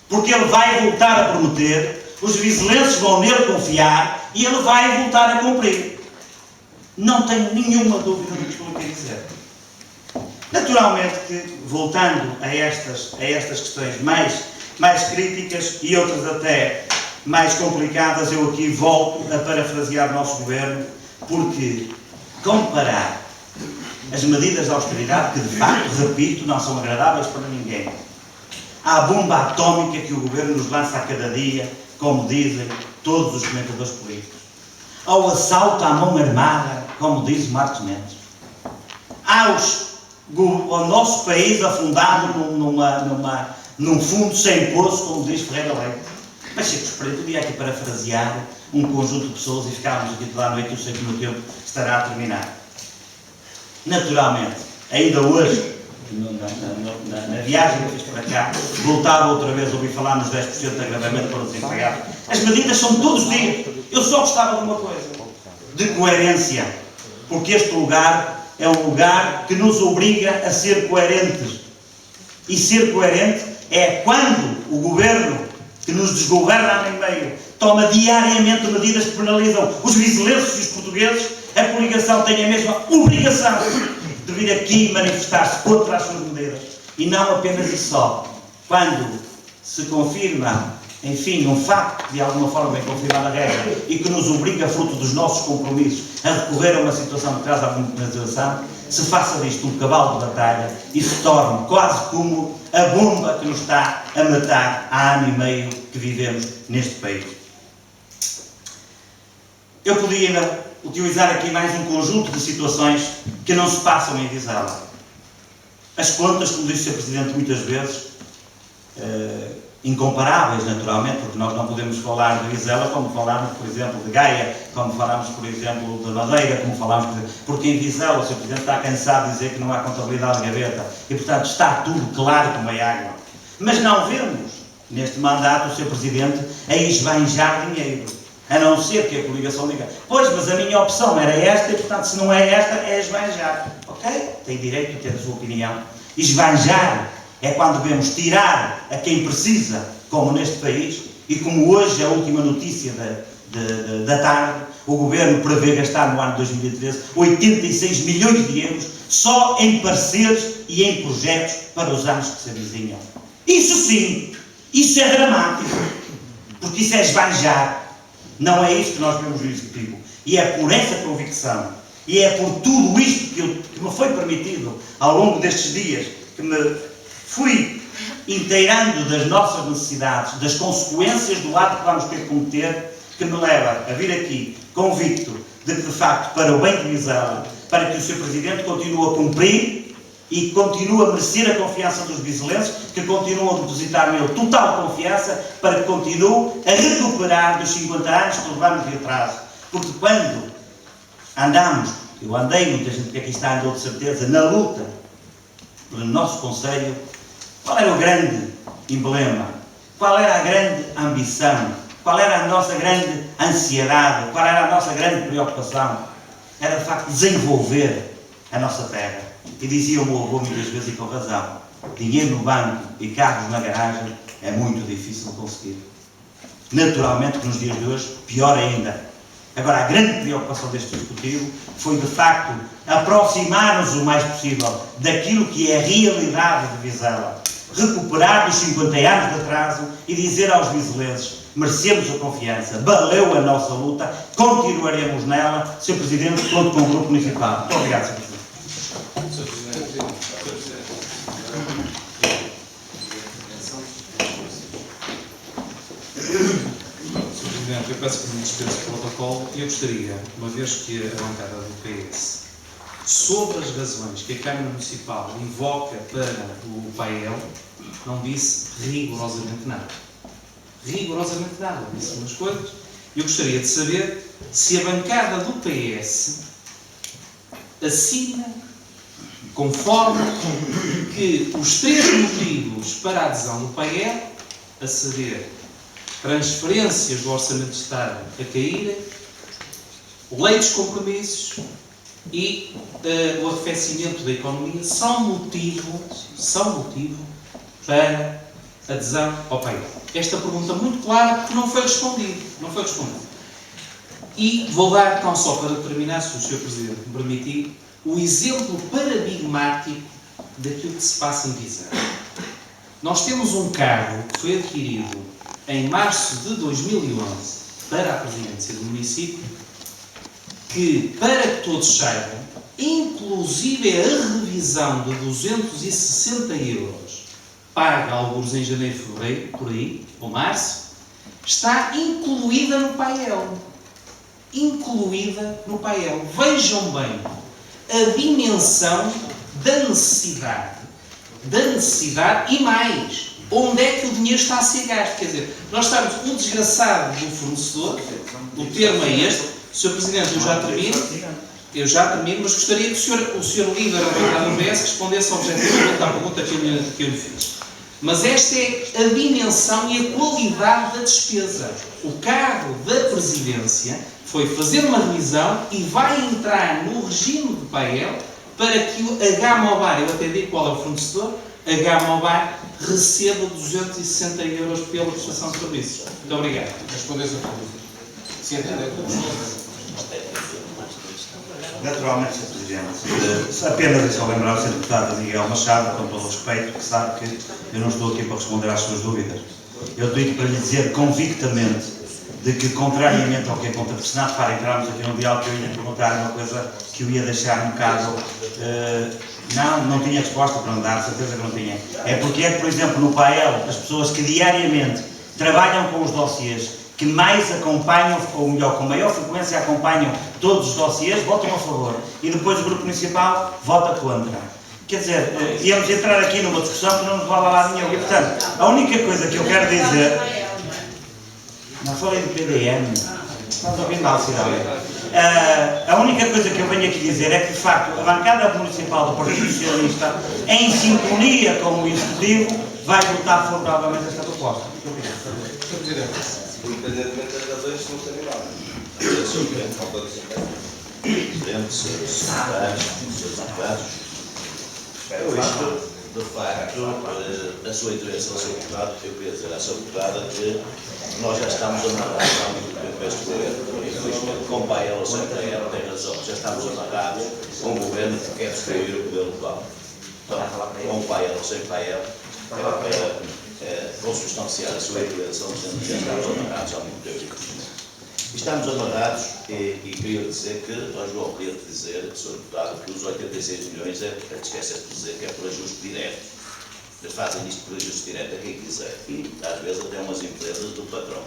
Porque ele vai voltar a prometer, os vizelenses vão nele confiar e ele vai voltar a cumprir. Não tenho nenhuma dúvida do que estou a querer dizer. Naturalmente que, voltando a estas questões mais críticas e outras até mais complicadas, eu aqui volto a parafrasear o nosso governo, porque comparar as medidas de austeridade, que de facto, repito, não são agradáveis para ninguém, à bomba atómica que o governo nos lança a cada dia, como dizem todos os comentadores políticos, ao assalto à mão armada, como diz o Marcos Mendes, ao nosso país afundado num fundo sem poço, como diz Ferreira Leite. Mas se eu podia aqui parafrasear um conjunto de pessoas e ficarmos aqui toda a noite, eu sei que o meu tempo estará a terminar. Naturalmente, ainda hoje, na viagem que fiz para cá, voltava outra vez a ouvir falar nos 10% de agravamento para os desempregados. As medidas são todos os dias. Eu só gostava de uma coisa, de coerência, porque este lugar é um lugar que nos obriga a ser coerentes. E ser coerente é quando o governo que nos desgoverna há ano e meio toma diariamente medidas que penalizam os vizelenses e os portugueses, a coligação tem a mesma obrigação de vir aqui manifestar-se contra as suas medidas. E não apenas isso só. Quando se confirma, enfim, um facto que de alguma forma é confirmado a regra e que nos obriga, fruto dos nossos compromissos, a recorrer a uma situação que traz à democratização, se faça disto um cavalo de batalha e se torne quase como a bomba que nos está a matar há ano e meio que vivemos neste país. Eu podia ainda utilizar aqui mais um conjunto de situações que não se passam em Vizela. As contas, como disse o Sr. Presidente muitas vezes, incomparáveis naturalmente, porque nós não podemos falar de Vizela como falarmos, por exemplo, de Gaia, como falarmos, por exemplo, de Madeira, como falarmos, porque em Vizela o Sr. Presidente está cansado de dizer que não há contabilidade de gaveta e, portanto, está tudo claro como a água. Mas não vemos, neste mandato, o Sr. Presidente a esbanjar dinheiro, a não ser que a coligação diga, pois, mas a minha opção era esta e, portanto, se não é esta, é esbanjar. Ok? Tem direito a ter a sua opinião. Esbanjar é quando devemos tirar a quem precisa, como neste país, e como hoje, a última notícia da tarde, o Governo prevê gastar no ano de 2013 86 milhões de euros só em parceiros e em projetos para os anos que se avizinham. Isso sim, isso é dramático, porque isso é esbanjar. Não é isso que nós vemos no Executivo. E é por essa convicção, e é por tudo isto que me foi permitido ao longo destes dias, que me fui inteirando das nossas necessidades, das consequências do ato que vamos ter que cometer, que me leva a vir aqui convicto de que, de facto, para o bem de Vizela, para que o Sr. Presidente continue a cumprir e continue a merecer a confiança dos vizelenses, que continuam a depositar nele total confiança, para que continue a recuperar dos 50 anos que levamos de atraso. Porque quando andamos, eu andei, muita gente que aqui está andou de certeza, na luta pelo nosso Conselho, qual era o grande emblema? Qual era a grande ambição? Qual era a nossa grande ansiedade? Qual era a nossa grande preocupação? Era, de facto, desenvolver a nossa terra. E dizia o meu avô muitas vezes, e com razão, dinheiro no banco e carros na garagem é muito difícil de conseguir. Naturalmente que nos dias de hoje, pior ainda. Agora, a grande preocupação deste Executivo foi, de facto, aproximar-nos o mais possível daquilo que é a realidade de Vizela. Recuperar dos 50 anos de atraso e dizer aos vizelenses, merecemos a confiança, valeu a nossa luta, continuaremos nela, Sr. Presidente, conto com o Grupo Municipal. Muito obrigado, Sr. Presidente. Eu peço que me dispense o protocolo e eu gostaria, uma vez que a bancada do PS, sobre as razões que a Câmara Municipal invoca para o PAEL, não disse rigorosamente nada. Rigorosamente nada. Disse umas coisas. Eu gostaria de saber se a bancada do PS assina, conforme que os 3 motivos para a adesão do PAEL, a saber, transferências do Orçamento de Estado a caírem, lei dos compromissos e o arrefecimento da economia são motivo para a adesão ao PAEL. Esta pergunta muito clara, porque não foi respondido. E vou dar, tão só para terminar, se o Sr. Presidente me permitir, o exemplo paradigmático daquilo que se passa em Viseu. Nós temos um cargo que foi adquirido em março de 2011 para a presidência do município, que, para que todos saibam, inclusive a revisão de 260 euros, paga alguns em janeiro e fevereiro, por aí, ou março, está incluída no PAEL. Vejam bem a dimensão da necessidade e mais, onde é que o dinheiro está a ser gasto. Quer dizer, nós estamos um desgraçado do fornecedor, o termo é este. Sr. Presidente, eu já termino, mas gostaria que o Sr. Líder da UBS respondesse objetivamente à pergunta que eu lhe fiz. Mas esta é a dimensão e a qualidade da despesa. O cargo da Presidência foi fazer uma revisão e vai entrar no regime de PAEL para que a Gamobar, eu até digo qual é o fornecedor, a Gamobar receba 260 euros pela prestação de serviços. Muito obrigado. Respondesse a pergunta. Se entender. Naturalmente, Sr. Presidente, apenas deixa eu lembrar ao Sr. Deputado Miguel Machado, com todo o respeito, que sabe que eu não estou aqui para responder às suas dúvidas. Eu estou aqui para lhe dizer convictamente de que, contrariamente ao que é contrapressionado, para entrarmos aqui num diálogo, que eu ia perguntar uma coisa que eu ia deixar um bocado... não tinha resposta para me dar, certeza que não tinha. É porque é que, por exemplo, no PAEL, as pessoas que diariamente trabalham com os dossiês, que mais acompanham, ou melhor, com maior frequência acompanham todos os dossiês, votam a favor. E depois o Grupo Municipal vota contra. Quer dizer, íamos entrar aqui numa discussão que não nos vai lá nenhum. E, portanto, a única coisa que eu quero dizer... Não falei do PDM. Estás ouvindo mal, Cidade? A única coisa que eu venho aqui dizer é que, de facto, a bancada municipal do Partido Socialista, em sintonia com o Executivo, vai votar favoravelmente esta proposta. Muito obrigado. Sr. Presidente. Independentemente das razões, não tem nada. Sr. Presidente, Srs. Secretários, Srs. Deputados, eu isto, de facto, a sua intervenção, Sr. Deputado, eu queria dizer à Sra. Deputada que nós já estamos amarrados há muito tempo a este governo, infelizmente, com PAEL ou sem PAEL, tem razão, já estamos amarrados com um governo que quer destruir o poder local. Então, com PAEL ou sem PAEL, consubstanciar a sua intervenção, dizendo que já estamos amarrados há muito tempo. Estamos amarrados e queria dizer que, João, queria dizer, Sr. Deputado, que os 86 milhões esquece de dizer que é por ajuste direto. Eles fazem isto por ajuste direto a quem quiser. E, às vezes, até umas empresas do patrão.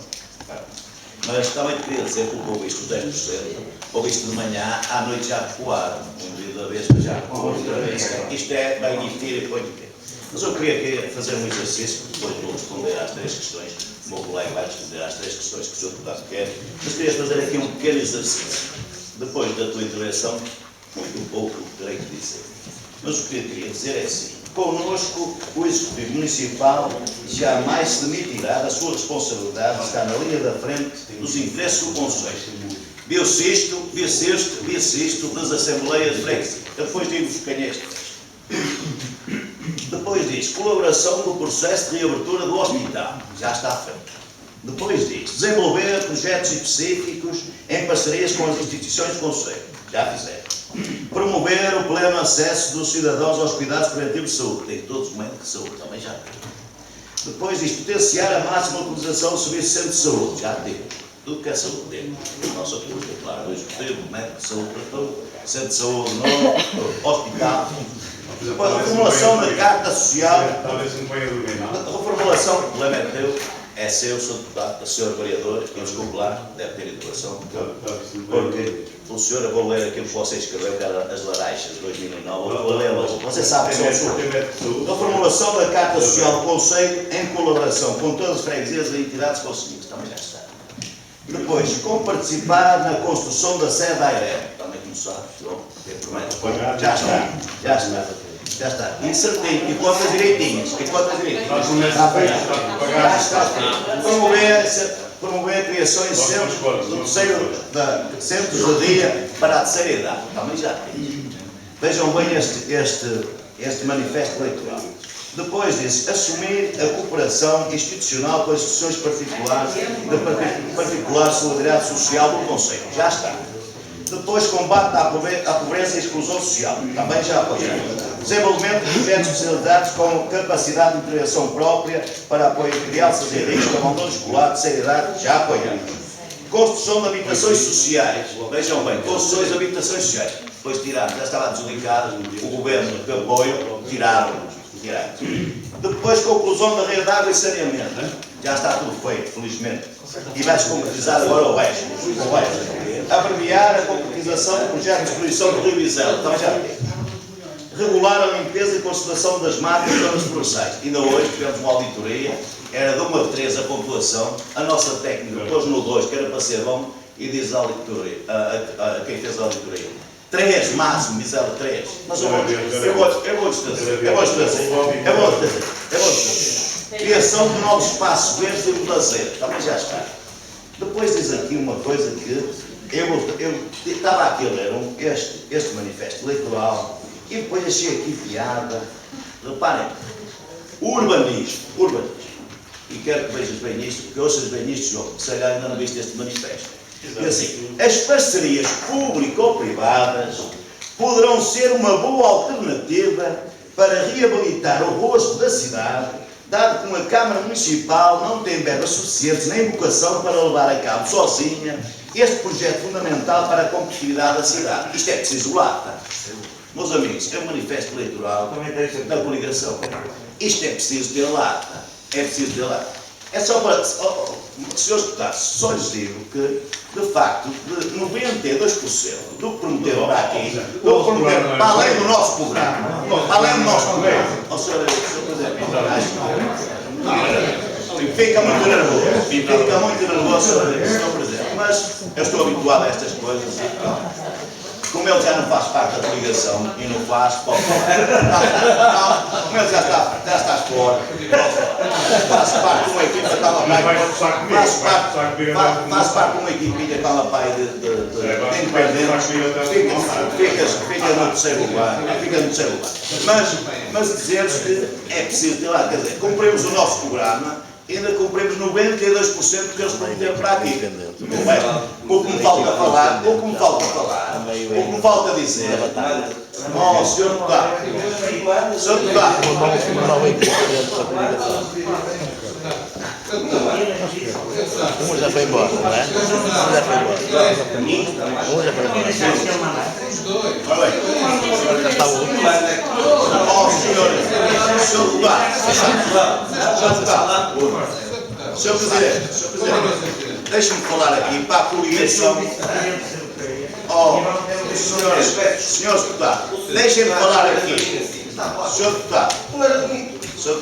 Mas também queria dizer que o pouco isto, 10%, ou isto de manhã, à noite já recuaram. Um dia da vez, mas já recuaram outra vez. Isto é bem investir e põe de quê? Mas eu queria fazer um exercício, depois vou responder às 3 questões. O meu colega vai responder às 3 questões que o Sr. Deputado quer. Mas queria fazer aqui um pequeno exercício. Depois da tua intervenção, muito pouco terei que dizer. Mas o que eu queria dizer é assim. Connosco, o Executivo Municipal jamais se demitirá da sua responsabilidade de estar na linha da frente dos interesses do Conselho. Viu-se isto das Assembleias de Freguesia. Depois digo-vos quem é este. Depois diz, colaboração no processo de reabertura do hospital. Já está feito. Depois diz, desenvolver projetos específicos em parcerias com as instituições do Conselho. Já fizeram. Promover o pleno acesso dos cidadãos aos cuidados preventivos de saúde. Tem todos os médicos de saúde, também já tem. Depois diz, potenciar a máxima utilização do serviço de centro de saúde. Já tem. Tudo que é saúde tem. Nossa política, claro, o executivo, médico de saúde para tudo, centro de saúde, no hospital. Depois, a reformulação da Carta Social. Talvez não venha do bem, não? A reformulação, o problema é teu, é seu, Sr. Deputado, Sr. Vereador, e desculpe lá, deve ter educação. Porque o senhor, eu vou ler aquilo que você escreveu, que era as laranjas de 2009, eu vou lê-las. Você sabe que são suas. A formulação da Carta Social do Conselho em colaboração com todas as freguesias e entidades conselheiras, também já está. Depois, com participar na construção da sede da AEREP, também como sabe, Já está, já está. Já está. E certinho, e contas direitinhas. E contas direitinhas. Está bem. Já está. Promover criações de centros de dia para a terceira idade. Também já tem. Vejam bem este manifesto eleitoral. Depois disso, assumir a cooperação institucional com as instituições particulares de particular solidariedade social do Conselho. Já está. Depois, combate à pobreza e exclusão social. Também já apoiamos. Desenvolvimento de projetos especializados com capacidade de intervenção própria para apoio de crianças em risco, abandono escolar, terceira idade. Já apoiamos. Construção de habitações sociais. Vejam bem, construções de habitações sociais. Depois tiraram, já estava desligado, o governo que apoio, tiraram. Depois, conclusão da rede de água e saneamento. Já está tudo feito, felizmente. E vai-se concretizar agora o resto. Abreviar a concretização do projeto de exposição do Rio Vizela. Também já tem. Regular a limpeza e conservação das matas e zonas florestais. Ainda hoje tivemos uma auditoria, era de 1 a 3 a pontuação. A nossa técnica pôs no 2, que era para ser bom, e diz a auditoria, a quem fez a auditoria. 3 máximo, diz ela 3. Mas eu vou dizer. Criação de novos espaços verdes e lazer. Também já está. Depois diz aqui uma coisa que eu estava aqui a ler este manifesto eleitoral e depois achei aqui piada. Reparem, urbanismo. E quero que vejas bem isto, porque ouças bem isto, João, se calhar ainda não viste este manifesto. E assim, as parcerias público-privadas poderão ser uma boa alternativa para reabilitar o rosto da cidade, dado que uma Câmara Municipal não tem verbas suficientes nem vocação para levar a cabo sozinha este projeto fundamental para a competitividade da cidade. Isto é preciso lata. Meus amigos, é um manifesto eleitoral da coligação. Isto é preciso ter lata. É preciso ter lata. É só para... Senhores deputados, só lhes digo que, de facto, de 92% do que prometeram para aqui, do que prometeram, para além do nosso programa, fica muito nervoso, Sr. Presidente, mas eu estou habituado a estas coisas. Como ele já não faz parte da coligação e não faz, pode falar. Como ele já está fora, faz parte de uma equipa que está lá faz parte de uma equipinha que está lá de independente, fica no terceiro lugar, mas dizer-vos que é preciso ter lá, quer dizer, cumprimos o nosso programa, ainda cumprimos 92% que eles prometeram para aqui. O que me falta falar, o que me falta dizer. Oh, Sr. Deputado, Sr. Deputado. Um já foi embora, não é? Um já foi embora. Já está o outro. Oh, senhores, Sr. Deputado. Sr. Presidente, deixe-me falar aqui para a coligação. Oh, senhores deputados, deixem-me falar aqui. Senhor Deputado, Senhor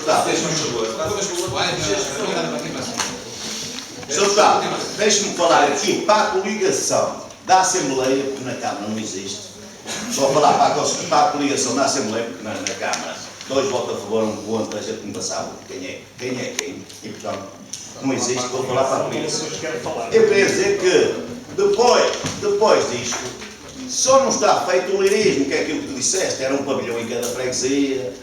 Deputado, deixe-me falar aqui para a coligação da Assembleia, porque na Câmara não existe. Vou falar para a coligação da Assembleia, porque na Câmara 2 votos a favor, 1 contra, a gente não sabe quem é quem, e portanto não existe. Vou falar para a coligação. Eu queria dizer que depois disto, só não está feito o lirismo, que é aquilo que tu disseste, era um pavilhão em cada freguesia,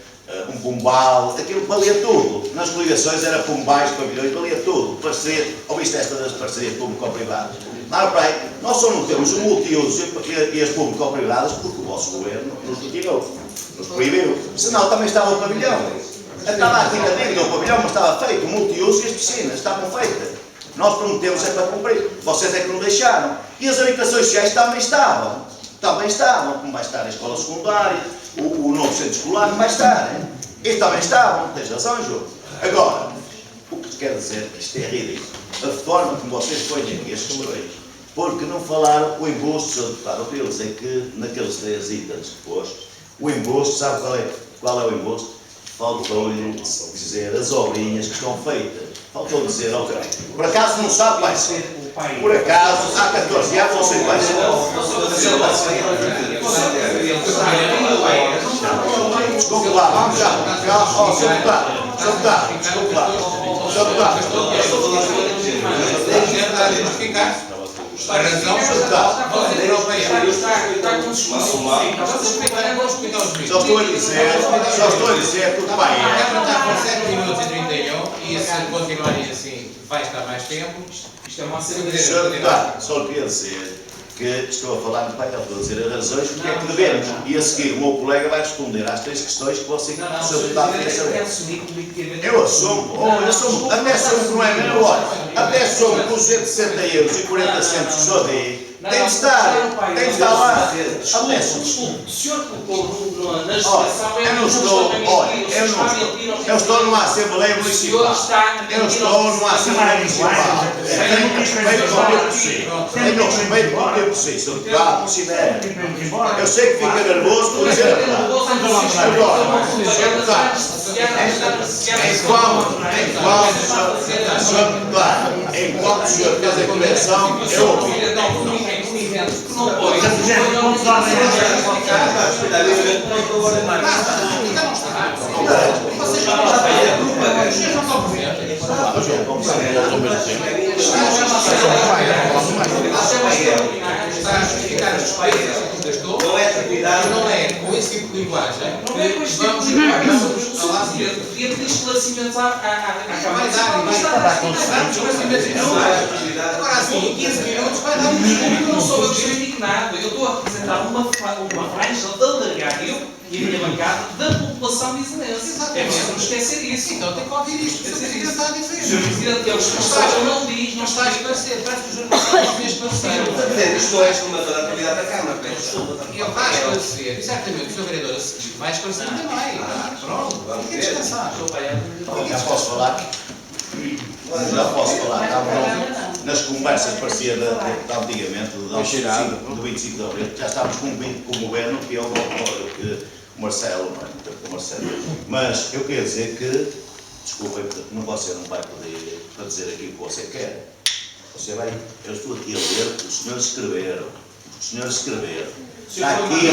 um pombal, aquilo valia tudo. Nas coligações era pombais, pavilhões, valia tudo. Parceria, ouviste esta das parcerias público-privadas? Lá no praia, nós só não temos o multiuso e as público-privadas porque o vosso governo nos retirou, nos proibiu. Senão também estava o pavilhão. Estava aqui na dívida, o pavilhão, mas estava feito, o multiuso e as piscinas estavam feitas. Nós prometemos para cumprir, vocês é que não deixaram. E as habitações sociais também estavam, como vai estar a escola secundária, o novo centro escolar, como vai estar. E também estavam, tens razão, João. Agora, o que te quero dizer é que isto é ridículo. A forma como vocês põem aqui as questões, porque não falaram o imposto, Sr. Deputado. Eu queria dizer que naqueles 3 itens que pôs, o imposto, sabe qual é o imposto? Faltou-lhe dizer as obrinhas que estão feitas. Faltou dizer, ok. Por acaso não sabe, vai ser. Por acaso, há 14 anos, não sei quais Desculpe lá, vamos já. Ó, Sr. Deputado, desculpe lá. Sr. Deputado. A razão Só estou a dizer que o pai a Câmara está com 7 minutos e 31 e se continuarem assim vai estar mais tempo. Isto é uma Sr. Deputado, só queria dizer que estou a falar no painel, estou a dizer as razões porque é que devemos. E a seguir o meu colega vai responder às 3 questões que você, o Sr. Deputado, queria saber. Eu assumo, até assumo que não é melhor. Até assumo que os 160 euros e 40 centos que só dei, tem de estar lá. Até assumo. O senhor colocou na Eu estou numa Assembleia Municipal. Eu estou numa Assembleia Municipal. Tenho respeito com o que eu preciso. Tenho respeito com o que eu preciso. Eu sei que fica nervoso por dizer a verdade. Enquanto o senhor fez a convenção, eu ouvi. Não é atividade, não é com esse tipo de linguagem. Não é com este tipo de linguagem. Devia pedir esclarecimentos à Câmara. Agora assim, em 15 minutos vai dar um discurso. Eu não sou eu que estou indignado. Eu estou a representar uma franja de alargar eu e a minha bancada da população isenense. É preciso não esquecer isso. Então tem que ouvir isto. O Sr. Presidente está a dizer. O Sr. Presidente é o responsável, não diz. Não está a esclarecer. Parece que o jornalista não fez esclarecer. Isto não é exclamatório da atividade da Câmara. Ele vai esclarecer. E certamente o Sr. Vereador a seguir vai esclarecer também. Pronto, vamos ter descansar. Já posso falar? Já posso falar. Nas conversas parecia de antigamente, do 25 de Abril, já estávamos com o governo, que é o Marcelo. Mas eu queria dizer que, desculpem, você não vai poder dizer aqui o que você quer. Você vai, eu estou aqui a ler o que os senhores escreveram. Os senhores escreveram. Está aqui,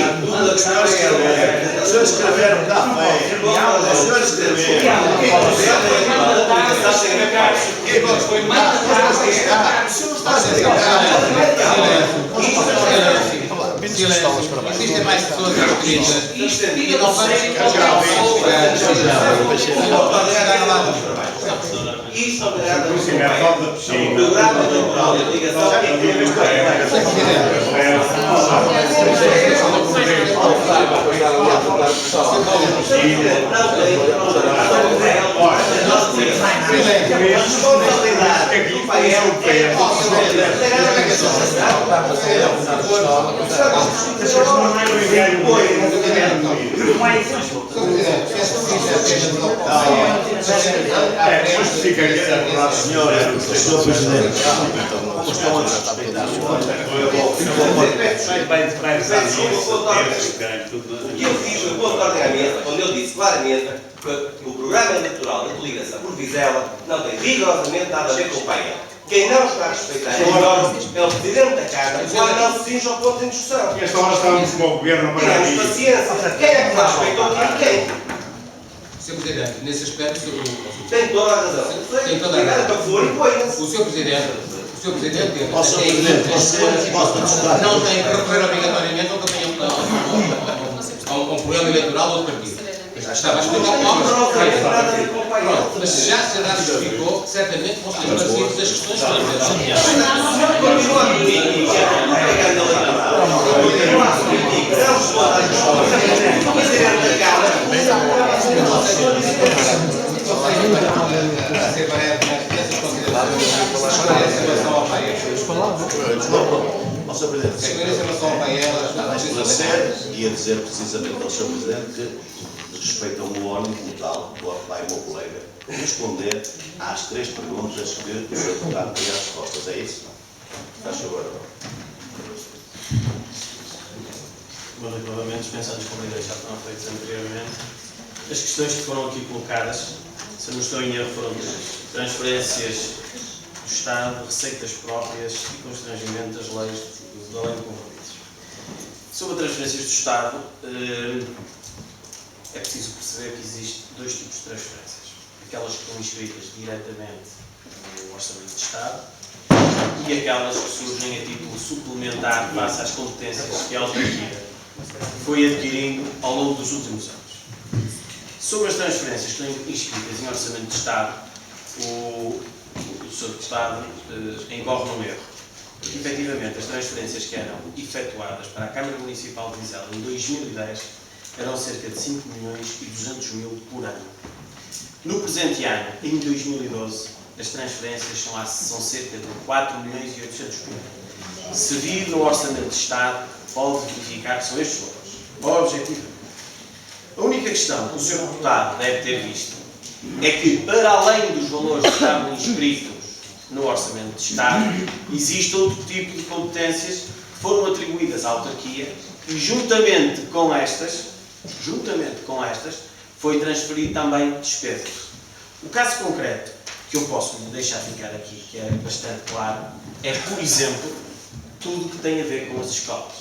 os senhores escreveram. Os senhores escreveram, está feio. Os senhores escreveram. Existem mais pessoas inscritas e não vamos Isto obrigado ao programa eleitoral da ligação Senhor Presidente, O que eu fiz foi pôr ordem à mesa, quando eu disse claramente que o programa eleitoral da coligação por Vizela não tem rigorosamente nada a ver com o painel. Quem não está a respeitar é o Presidente da Câmara, quando não se cinge ao ponto de discussão. Esta hora estávamos com o governo para Temos paciência. Quem é que não respeitou aquilo? Quem? Sr. Presidente, nesse aspecto, Tem toda a razão. tem toda a razão. Para favor, imponha-se. O Sr. Presidente, Ó, Sr. Presidente, você pode discutir. não tem que recorrer obrigatoriamente ao campanha a um programa eleitoral do partido. Estava a explicar como pronto, mas se já se justificou, certamente vão ser esclarecidas as questões Sr. Presidente, ia dizer precisamente ao Sr. Presidente que respeitam o órgão como tal, vai o meu colega, responder às 3 perguntas que o Sr. Deputado tem as respostas. É isso? Faz favor. Meus regulamentos, pensados como ideias já foram feitos anteriormente. As questões que foram aqui colocadas, se não estou em erro, foram transferências do Estado, receitas próprias e constrangimento das leis da lei de compromissos. Sobre a transferências do Estado, é preciso perceber que existem dois tipos de transferências. Aquelas que estão inscritas diretamente no Orçamento de Estado e aquelas que surgem a título suplementar face às competências que a autarquia foi adquirindo ao longo dos últimos anos. Sobre as transferências que estão inscritas em Orçamento de Estado, o Sr. Deputado incorre num erro. Porque, efetivamente, as transferências que eram efetuadas para a Câmara Municipal de Vizela em 2010 eram cerca de 5.200.000 por ano. No presente ano, em 2012, as transferências são cerca de 4.800.000. Se vir no Orçamento de Estado, pode verificar que são estes valores. Objetivamente. A única questão que o Sr. Deputado deve ter visto é que, para além dos valores que estavam inscritos no Orçamento de Estado, existe outro tipo de competências que foram atribuídas à autarquia e, juntamente com estas, foi transferido também despesas. O caso concreto que eu posso lhe deixar ficar aqui, que é bastante claro, é, por exemplo, tudo o que tem a ver com as escolas.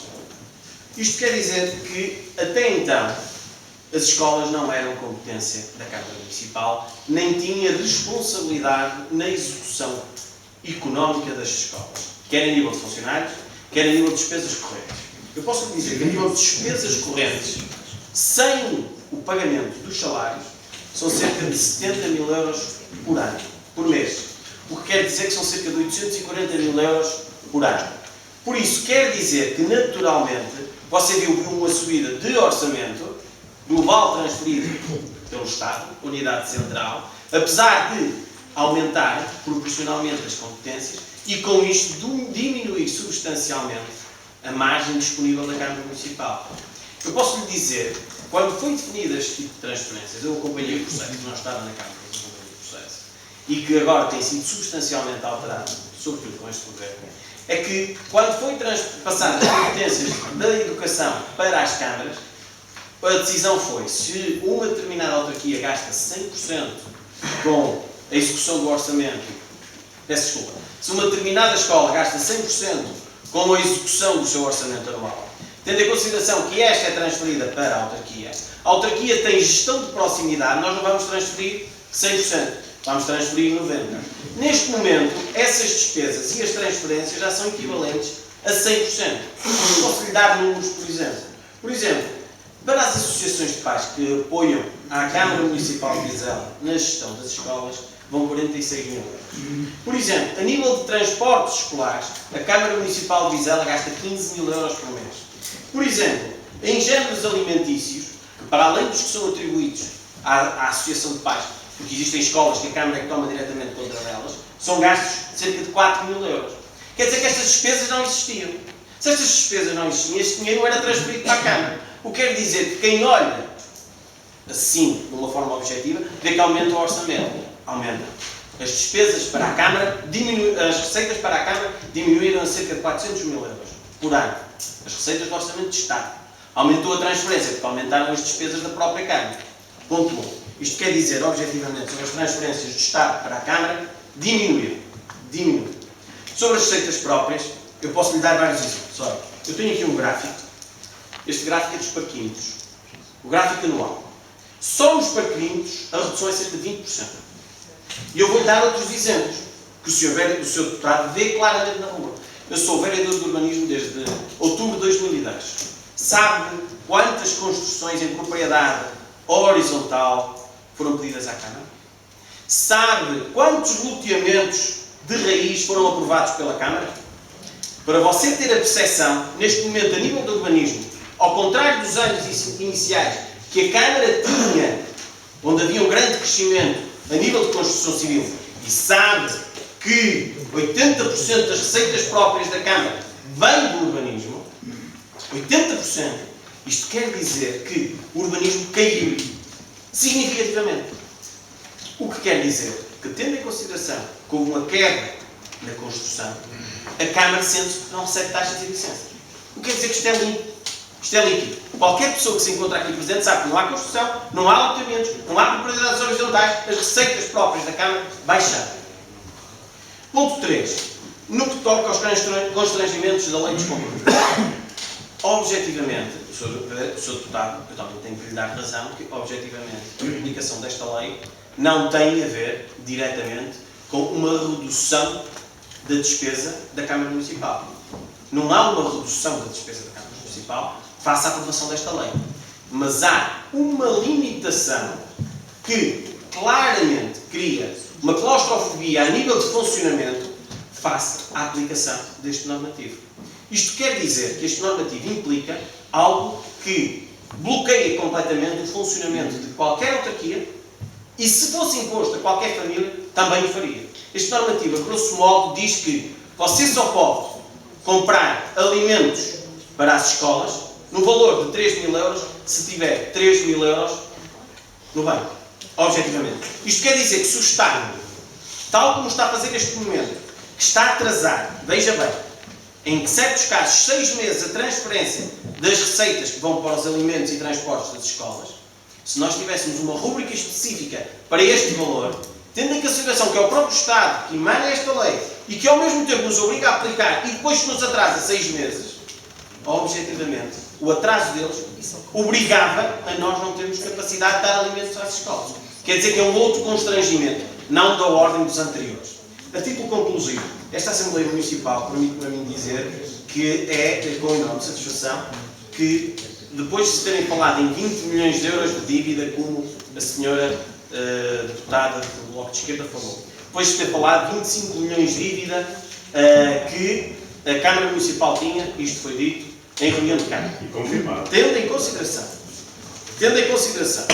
Isto quer dizer que, até então, as escolas não eram competência da Câmara Municipal, nem tinha responsabilidade na execução económica das escolas, quer a nível de funcionários, quer a nível de despesas correntes. Eu posso lhe dizer que a nível de despesas correntes, sem o pagamento dos salários, são cerca de 70.000 euros por ano, por mês. O que quer dizer que são cerca de 840.000 euros por ano. Por isso, quer dizer que, naturalmente, você viu uma subida de orçamento global transferido pelo Estado, unidade central, apesar de aumentar proporcionalmente as competências e, com isto, diminuir substancialmente a margem disponível da Câmara Municipal. Eu posso lhe dizer, quando foi definido este tipo de transferências, eu acompanhei o processo, não estava na Câmara, mas acompanhei o processo, e que agora tem sido substancialmente alterado, sobretudo com este governo, é que, quando foi passado as competências da educação para as câmaras, a decisão foi, se uma determinada autarquia gasta 100% com a execução do orçamento, peço desculpa, se uma determinada escola gasta 100% com a execução do seu orçamento anual, tendo em consideração que esta é transferida para a autarquia tem gestão de proximidade, nós não vamos transferir 100%, vamos transferir 90%. Neste momento, essas despesas e as transferências já são equivalentes a 100%. Posso lhe dar números, por exemplo. Por exemplo, para as associações de pais que apoiam a Câmara Municipal de Vizela na gestão das escolas, vão 46 mil euros. Por exemplo, a nível de transportes escolares, a Câmara Municipal de Vizela gasta 15 mil euros por mês. Por exemplo, em géneros alimentícios, que para além dos que são atribuídos à Associação de Pais, porque existem escolas que a Câmara é que toma diretamente contra elas, são gastos cerca de 4 mil euros. Quer dizer que estas despesas não existiam. Se estas despesas não existiam, este dinheiro não era transferido para a Câmara. O que quer dizer que quem olha assim, de uma forma objetiva, vê que aumenta o orçamento. Aumenta. As despesas para a Câmara, as receitas para a Câmara diminuíram a cerca de 400 mil euros por ano. As receitas do Orçamento de Estado. Aumentou a transferência, porque aumentaram as despesas da própria Câmara. Ponto 1. Isto quer dizer, objetivamente, sobre as transferências do Estado para a Câmara, diminuíram. Sobre as receitas próprias, eu posso lhe dar vários exemplos. Olha, eu tenho aqui um gráfico. Este gráfico é dos parquímetros. O gráfico anual. Só nos parquímetros a redução é cerca de 20%. E eu vou-lhe dar outros exemplos, que o Sr. Deputado vê claramente na rua. Eu sou vereador de urbanismo desde outubro de 2010. Sabe quantas construções em propriedade horizontal foram pedidas à Câmara? Sabe quantos loteamentos de raiz foram aprovados pela Câmara? Para você ter a percepção, neste momento, a nível do urbanismo, ao contrário dos anos iniciais, que a Câmara tinha, onde havia um grande crescimento a nível de construção civil, e sabe que 80% das receitas próprias da Câmara vêm do urbanismo, 80%, isto quer dizer que o urbanismo caiu significativamente. O que quer dizer que, tendo em consideração que houve uma queda na construção, a Câmara sente que não recebe taxas de licença. O que quer dizer que isto é limpo. Isto é líquido. Qualquer pessoa que se encontra aqui presente sabe que não há construção, não há loteamentos, não há propriedades horizontais, as receitas próprias da Câmara baixaram. Ponto 3. No que toca aos constrangimentos da lei dos compromissos. Objetivamente, o Sr. Deputado, eu também tenho que lhe dar razão, que objetivamente a publicação desta lei não tem a ver diretamente com uma redução da despesa da Câmara Municipal. Não há uma redução da despesa da Câmara Municipal face à aprovação desta lei. Mas há uma limitação que claramente cria uma claustrofobia a nível de funcionamento face à aplicação deste normativo. Isto quer dizer que este normativo implica algo que bloqueia completamente o funcionamento de qualquer autarquia e, se fosse imposto a qualquer família, também o faria. Este normativo, a grosso modo, diz que você só pode comprar alimentos para as escolas no valor de 3.000 euros se tiver 3.000 euros no banco. Objetivamente. Isto quer dizer que se o Estado, tal como está a fazer neste momento, que está atrasado, veja bem, em certos casos, 6 meses a transferência das receitas que vão para os alimentos e transportes das escolas, se nós tivéssemos uma rúbrica específica para este valor, tendo em consideração que é o próprio Estado que emana esta lei e que ao mesmo tempo nos obriga a aplicar e depois nos atrasa 6 meses, objetivamente, o atraso deles obrigava a nós não termos capacidade de dar alimentos às escolas. Quer dizer que é um outro constrangimento, não da ordem dos anteriores. A título conclusivo, esta Assembleia Municipal permite-me a mim dizer que é com enorme satisfação que, depois de se terem falado em 20 milhões de euros de dívida, como a senhora deputada do Bloco de Esquerda falou, depois de ter falado de 25 milhões de dívida que a Câmara Municipal tinha, isto foi dito em reunião de Câmara. E confirmado. Tendo em consideração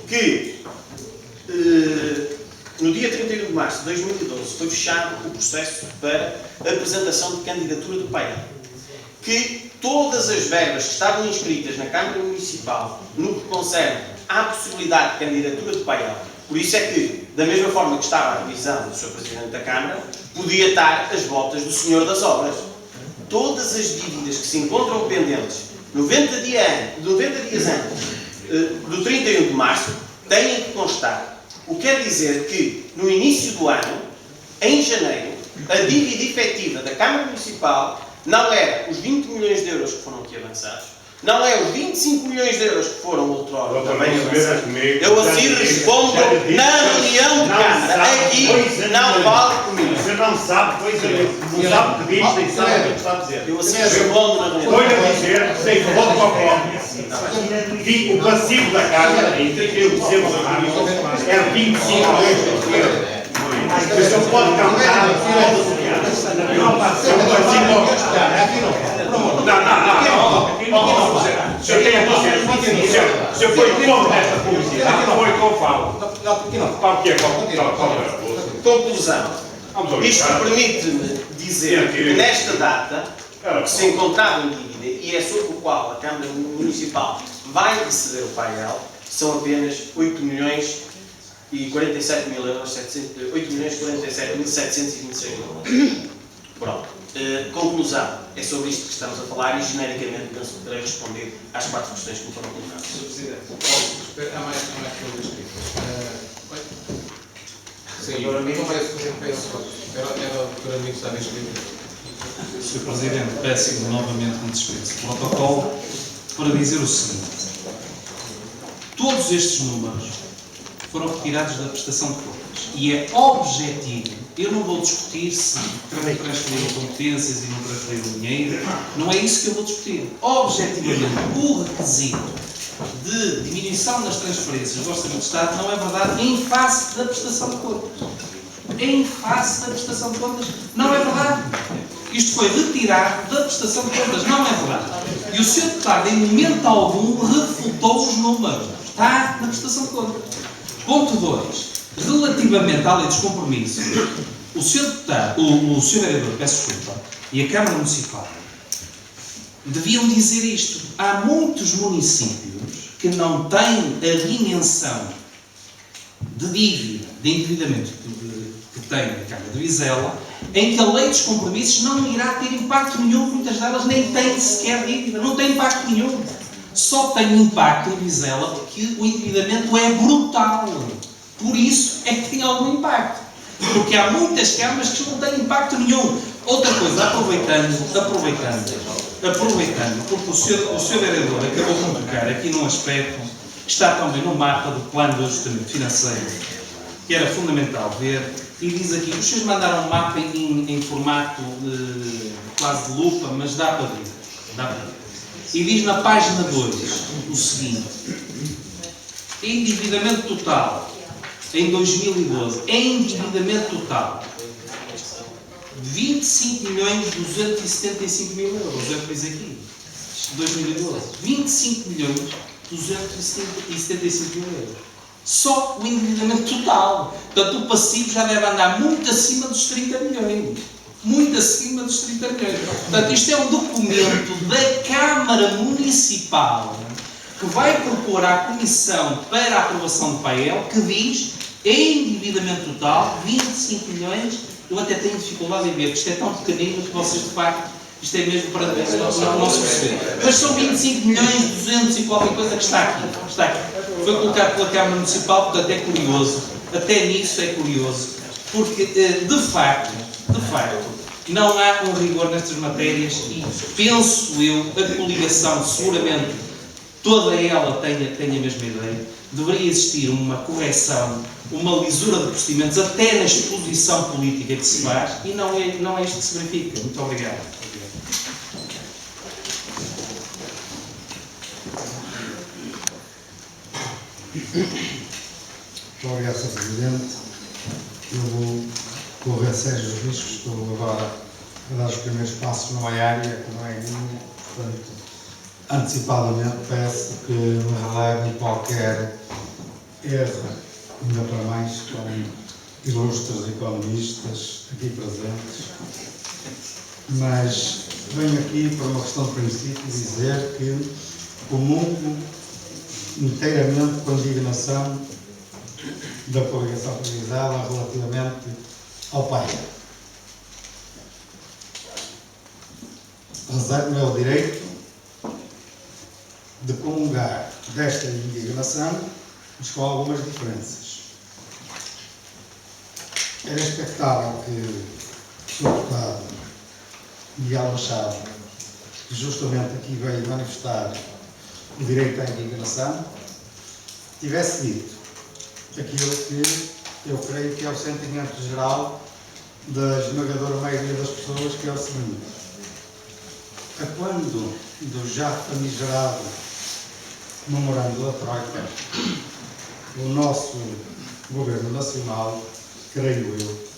que no dia 31 de março de 2012 foi fechado o processo para a apresentação de candidatura do painel, que todas as verbas que estavam inscritas na Câmara Municipal no que concerne à possibilidade de candidatura do painel, por isso é que, da mesma forma que estava a visão do Sr. Presidente da Câmara, podia estar as botas do Senhor das Obras. Todas as dívidas que se encontram pendentes 90 dias antes do 31 de março têm que constar. O que quer dizer que, no início do ano, em janeiro, a dívida efetiva da Câmara Municipal não era os 20 milhões de euros que foram aqui avançados, não é os 25 milhões de euros que foram outrora também avançados. Eu assim respondo na reunião de Câmara. Aqui não vale comigo. Você não sabe, pois não sabe o que diz, nem sabe o que está a dizer. Eu assim respondo na reunião. Estou-lhe a dizer, sei que vou para o cópia. Vi o passivo da Câmara em 31 de dezembro de 2012 era 25 milhões de euros. Você não pode cantar, não passa o passivo. Não. Se eu tenho a dizer, se eu fui contra esta publicidade, não foi que eu falo. Para o que é? Conclusão. Isto permite-me dizer que nesta data, que se encontrava em dívida e é sobre o qual a Câmara Municipal vai receber o painel, são apenas 8 milhões e 47 mil euros, 8 milhões e 47 mil 726 euros. Pronto. Conclusão. É sobre isto que estamos a falar e, genericamente, penso que poderei responder às 4 questões que me foram colocadas. Sr. Presidente, há mais coisas escritas. Sim, eu não peço. Era o Dr. Amigo que estava inscrito. Sr. Presidente, peço novamente que me dispense o protocolo para dizer o seguinte. Todos estes números foram retirados da prestação de contas e é objetivo. Eu não vou discutir se transferiram competências e não transferiram dinheiro. Não é isso que eu vou discutir. Objetivamente, o requisito de diminuição das transferências do Orçamento de Estado não é verdade em face da prestação de contas. Em face da prestação de contas, não é verdade. Isto foi retirado da prestação de contas, não é verdade. E o Sr. Deputado, em momento algum, refutou os números. Está na prestação de contas. Ponto 2. Relativamente à lei dos compromissos, o Sr. Vereador, peço desculpa, e a Câmara Municipal deviam dizer isto. Há muitos municípios que não têm a dimensão de dívida, de endividamento que tem a Câmara de Vizela, em que a lei dos compromissos não irá ter impacto nenhum, muitas delas nem têm sequer dívida, não tem impacto nenhum. Só tem impacto em Vizela porque o endividamento é brutal. Por isso é que tem algum impacto. Porque há muitas câmaras que não têm impacto nenhum. Outra coisa, aproveitando, porque o senhor vereador acabou de tocar aqui num aspecto que está também no mapa do plano de ajustamento financeiro, que era fundamental ver, e diz aqui, os senhores mandaram um mapa em formato quase de lupa, mas dá para ver. E diz na página 2 o seguinte: endividamento total em 2012, endividamento total 25.275.000 euros, eu fiz aqui, 2012, 25.275.000 euros. Só o endividamento total. Portanto, o passivo já deve andar muito acima dos 30 milhões. Muito acima dos 30 milhões. Portanto, isto é um documento da Câmara Municipal que vai propor à Comissão para a aprovação do PAEL que diz endividamento total 25 milhões. Eu até tenho dificuldade em ver, porque isto é tão pequenino que vocês, de facto, isto é mesmo para não se perceber. Mas são 25 milhões, 200 e qualquer coisa que está aqui. Está aqui. Foi colocado pela Câmara Municipal, portanto é curioso. Até nisso é curioso. Porque, de facto, não há um rigor nestas matérias e penso eu, a coligação seguramente toda ela tem a mesma ideia. Deveria existir uma correção, uma lisura de procedimentos até na exposição política que se faz e não é isto que se verifica. Muito obrigado. Muito obrigado, Sr. Presidente. Eu vou correr sérios riscos. Estou agora a dar os primeiros passos numa área que não é minha, portanto, antecipadamente peço que me relevem qualquer erro, ainda para mais com ilustres economistas aqui presentes. Mas venho aqui por uma questão de princípio dizer que comungo inteiramente com a indignação da coligação Vizela relativamente ao PAEL. Reservo-me o direito de comungar desta indignação, mas com algumas diferenças. Era expectável que o Sr. Deputado Miguel Machado, que justamente aqui veio manifestar o direito à indignação, tivesse dito aquilo que eu creio que é o sentimento geral da esmagadora maioria das pessoas, que é o seguinte: a quando do já famigerado memorando da Troika, o nosso Governo Nacional, creio eu,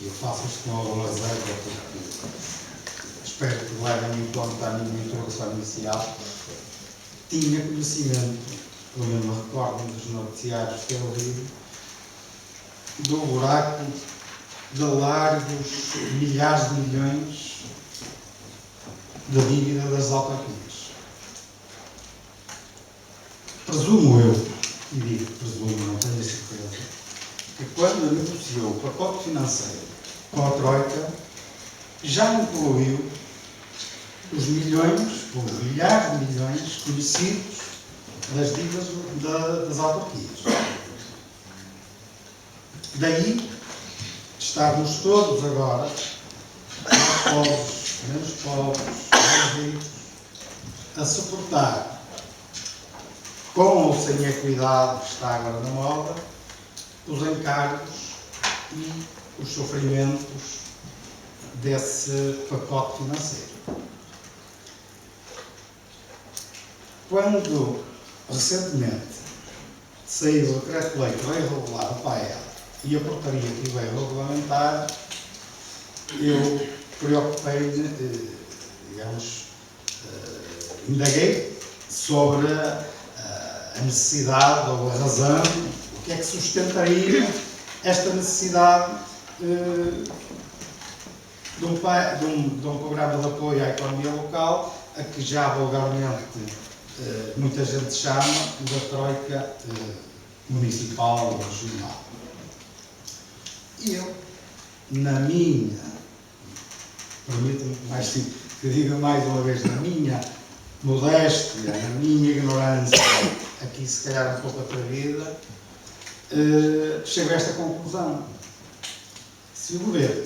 e eu faço isto com alguma reserva porque espero que levem em conta a minha introdução inicial, tinha conhecimento, pelo menos me recordo dos noticiários que eu ouvi, do buraco de largos milhares de milhões de dívida das autarquias. Presumo eu, e digo presumo, não tenho certeza, que quando negociou o pacote financeiro com a Troika, já incluiu os milhões, os milhares de milhões conhecidos das dívidas das autarquias. Daí estarmos todos agora, mais pobres, menos pobres, mais ricos, a suportar, com ou sem a equidade que está agora na moda, os encargos e os sofrimentos desse pacote financeiro. Quando recentemente saiu o decreto-lei que veio regular o PAEL e a portaria que veio regulamentar, eu preocupei-me, indaguei sobre a necessidade ou a razão, o que é que sustentaria esta necessidade de um programa de apoio à economia local, a que já vulgarmente muita gente chama da Troika municipal ou regional. E eu, na minha, permita-me que diga mais uma vez, na minha modéstia, na minha ignorância, aqui se calhar um pouco atrevida, chego a esta conclusão. Se o Governo,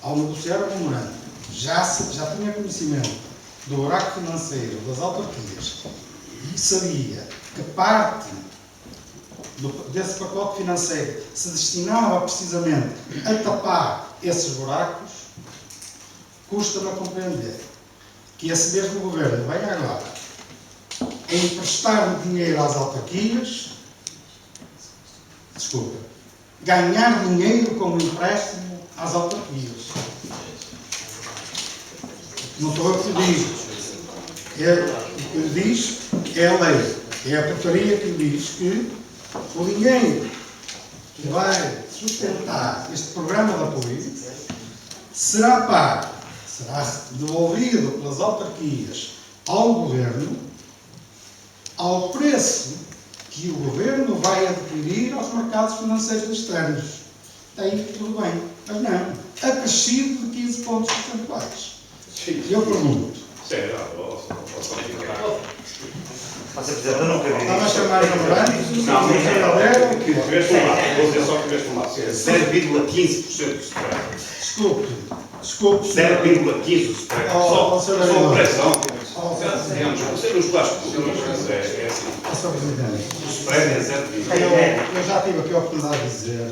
ao negociar o memorando, já tinha conhecimento do buraco financeiro das autarquias e sabia que parte desse pacote financeiro se destinava precisamente a tapar esses buracos, custa-me a compreender que esse mesmo Governo venha agora a emprestar dinheiro às autarquias, ganhar dinheiro com o empréstimo às autarquias. Não estou eu que lhe digo. O que lhe diz é a lei, é a portaria que lhe diz que o dinheiro que vai sustentar este programa de apoio será pago, será devolvido pelas autarquias ao Governo ao preço que o Governo vai adquirir aos mercados financeiros externos. Aí tudo bem, mas não, acrescido de 15 pontos percentuais. Eu pergunto. Você precisa não querer. Estava a chamar de namorados? Não, que tiveste um lado, vou dizer só que tiveste um lado. 0,15% do spread. Desculpe. 0,15% do spread. Só pressão. Você não está mas é assim. Sr. Presidente, O spread é 0,15%. eu já tive aqui a oportunidade de dizer,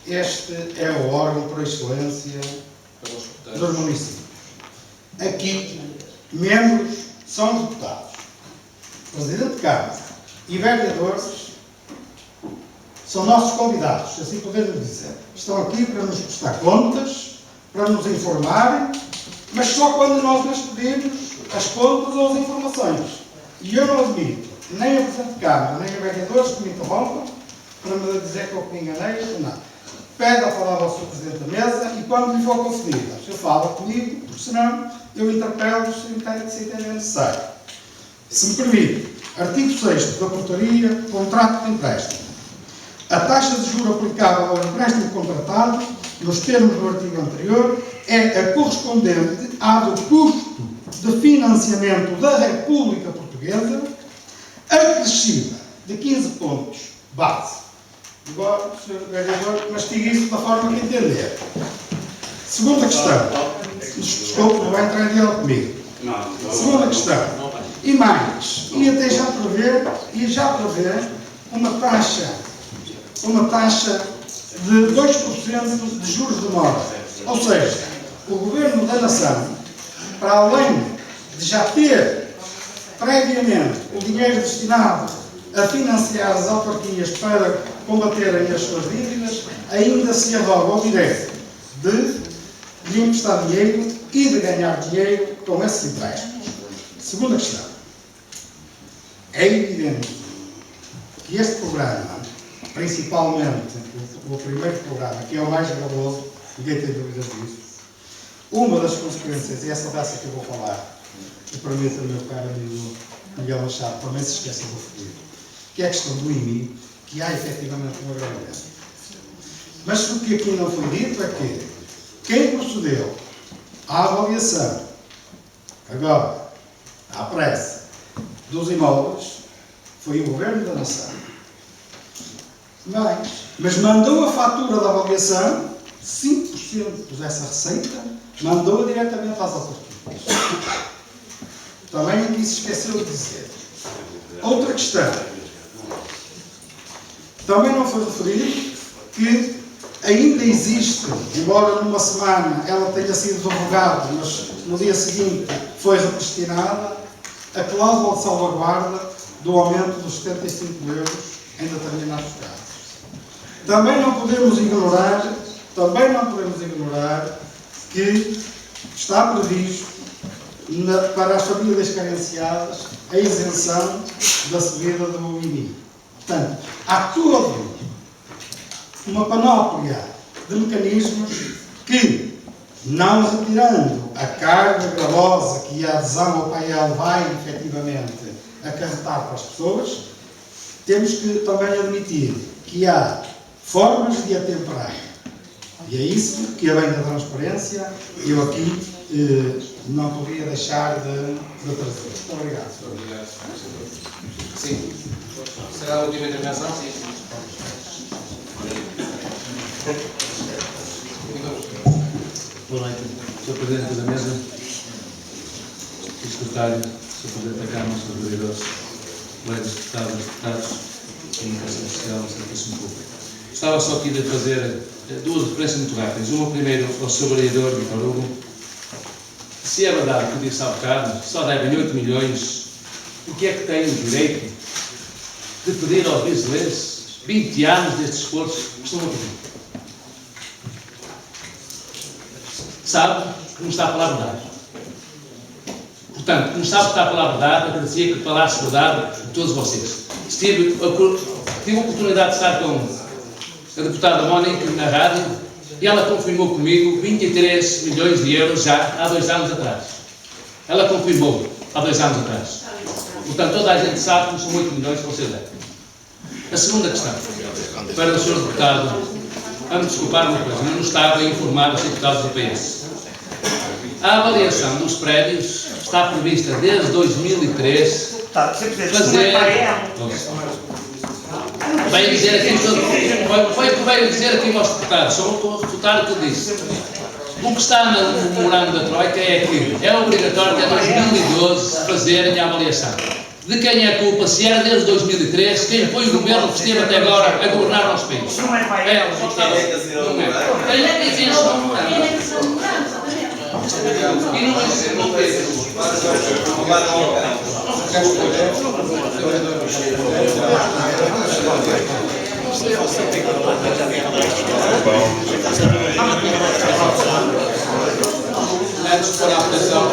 este é o órgão por excelência dos municípios. Aqui, membros são deputados, Presidente de Câmara e vereadores são nossos convidados, se assim podemos dizer. Estão aqui para nos prestar contas, para nos informarem, mas só quando nós lhes pedimos as contas ou as informações. E eu não admito, nem a Presidente de Câmara, nem a vereadores que me interrompam para me dizer que eu me enganei, não. Pede a palavra ao Sr. Presidente da Mesa e quando lhe for concedida, se fala comigo, porque senão eu interpelo-os se entender necessário. Se me permite, artigo 6º da portaria, contrato de empréstimo. A taxa de juros aplicável ao empréstimo contratado, nos termos do artigo anterior, é a correspondente à do custo de financiamento da República Portuguesa, acrescida de 15 pontos base. Agora, Sr. Vereador, mastigue isso da forma que entender. Segunda questão. Desculpe, não vai entrar em diálogo comigo. Segunda questão. E mais, ia até já prever uma taxa de 2% de juros de mora. Ou seja, o Governo da Nação, para além de já ter previamente o dinheiro destinado a financiar as autarquias para combaterem as suas dívidas, ainda se arroga o direito de lhe emprestar dinheiro e de ganhar dinheiro com esses empréstimos. Segunda questão. É evidente que este programa, principalmente o primeiro programa, que é o mais gravoso, ninguém tem dúvidas disso, uma das consequências, e essa dessa que eu vou falar, que permita-me, meu caro amigo Miguel Machado, também se esqueça do futuro, que é a questão do IMI, que há efetivamente um agravamento. Mas o que aqui não foi dito é que quem procedeu à avaliação, agora, à pressa, dos imóveis, foi o Governo da Nação. Mas mandou a fatura da avaliação, 5% dessa receita, mandou diretamente às autarquias. Também aqui se esqueceu de dizer. Outra questão. Também não foi referido que ainda existe, embora numa semana ela tenha sido derrogada, mas no dia seguinte foi repristinada, a cláusula de salvaguarda do aumento dos 75 euros em determinados casos. Também não podemos ignorar que está previsto para as famílias carenciadas a isenção da subida do IMI. Portanto, há toda uma panóplia de mecanismos que, não retirando a carga gravosa que a adesão ao PAEL vai efetivamente acarretar para as pessoas, temos que também admitir que há formas de atemperar. E é isso que, além da transparência, eu aqui não podia deixar de trazer. Muito obrigado, Sr. Obrigado. Sim. Será a última intervenção? Sim. Presidente da Mesa, Sr. Secretário, Sr. Presidente da Câmara, Sr. Vereadores, colegas deputados, comunicação social, serviço público. Gostava só aqui de fazer duas referências muito rápidas. Uma primeiro ao Sr. Vereador Vítor Hugo. Se é verdade o que disse há bocado, só devem 8 milhões, o que é que tem o direito de pedir aos vizelenses 20 anos deste esforço que estão a pedir? Sabe que não está a falar a verdade. Portanto, como sabe que está a falar a verdade, agradecia que falasse a verdade de todos vocês. Tive a oportunidade de estar com a deputada Mónica na rádio e ela confirmou comigo 23 milhões de euros já há 2 anos atrás. Ela confirmou há 2 anos atrás. Portanto, toda a gente sabe que são 8 milhões que vocês devem. A segunda questão, para o Sr. Deputado, vamos desculpar uma coisa, não estava a informar os deputados do PS. A avaliação dos prédios está prevista desde 2003 fazer... Veio dizer aqui, foi o que veio dizer aqui aos deputados, só vou refutar o que eu disse. O que está no memorando da Troika é que é obrigatório até 2012 fazerem a avaliação. De quem é a culpa? Se era desde 2003, quem foi o governo que esteve até agora a governar o nosso país? Não é para ele. Não é. Quem é que diz isso? Não é. E não é ser não fez. Antes de pôr a votação,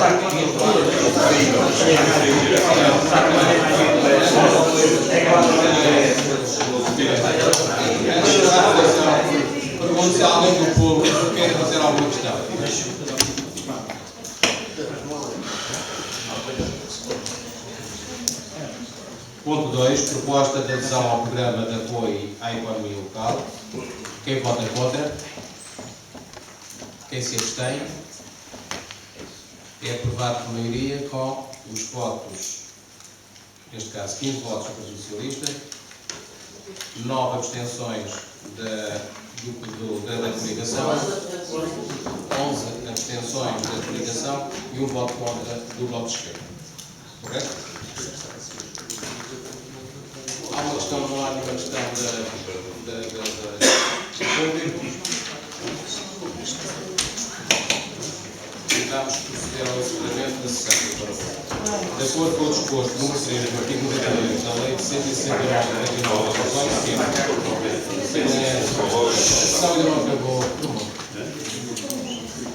pergunto se alguém do público quer fazer alguma questão. Ponto 2. Proposta de adesão ao programa de apoio à economia local. Quem vota contra? Quem se abstém? É aprovado por maioria com os votos, neste caso 15 votos do Partido Socialista, 9 abstenções da coligação, 11 abstenções da coligação e 1 voto contra do Bloco de Esquerda. Correto? Há uma questão, não há nenhuma questão Vamos proceder ao encerramento da sessão. De acordo com o disposto número 3 do artigo 92 da Lei de 169 a sessão ainda não acabou.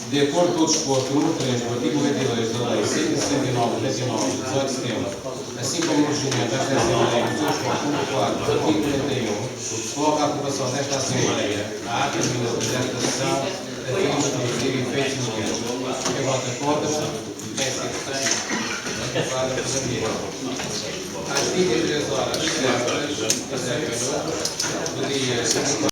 De acordo com o disposto número 3 do artigo 92 da Lei 169 de 18 de setembro, assim como o regimento da Assembleia do seu ponto 4 do artigo 41, coloca a aprovação desta Assembleia à ata minuta desta sessão a fim de produzir efeitos imediatos. Quem vota contra, quem se abstém, aprovada por maioria. Às 23 horas, 10 minutos, do dia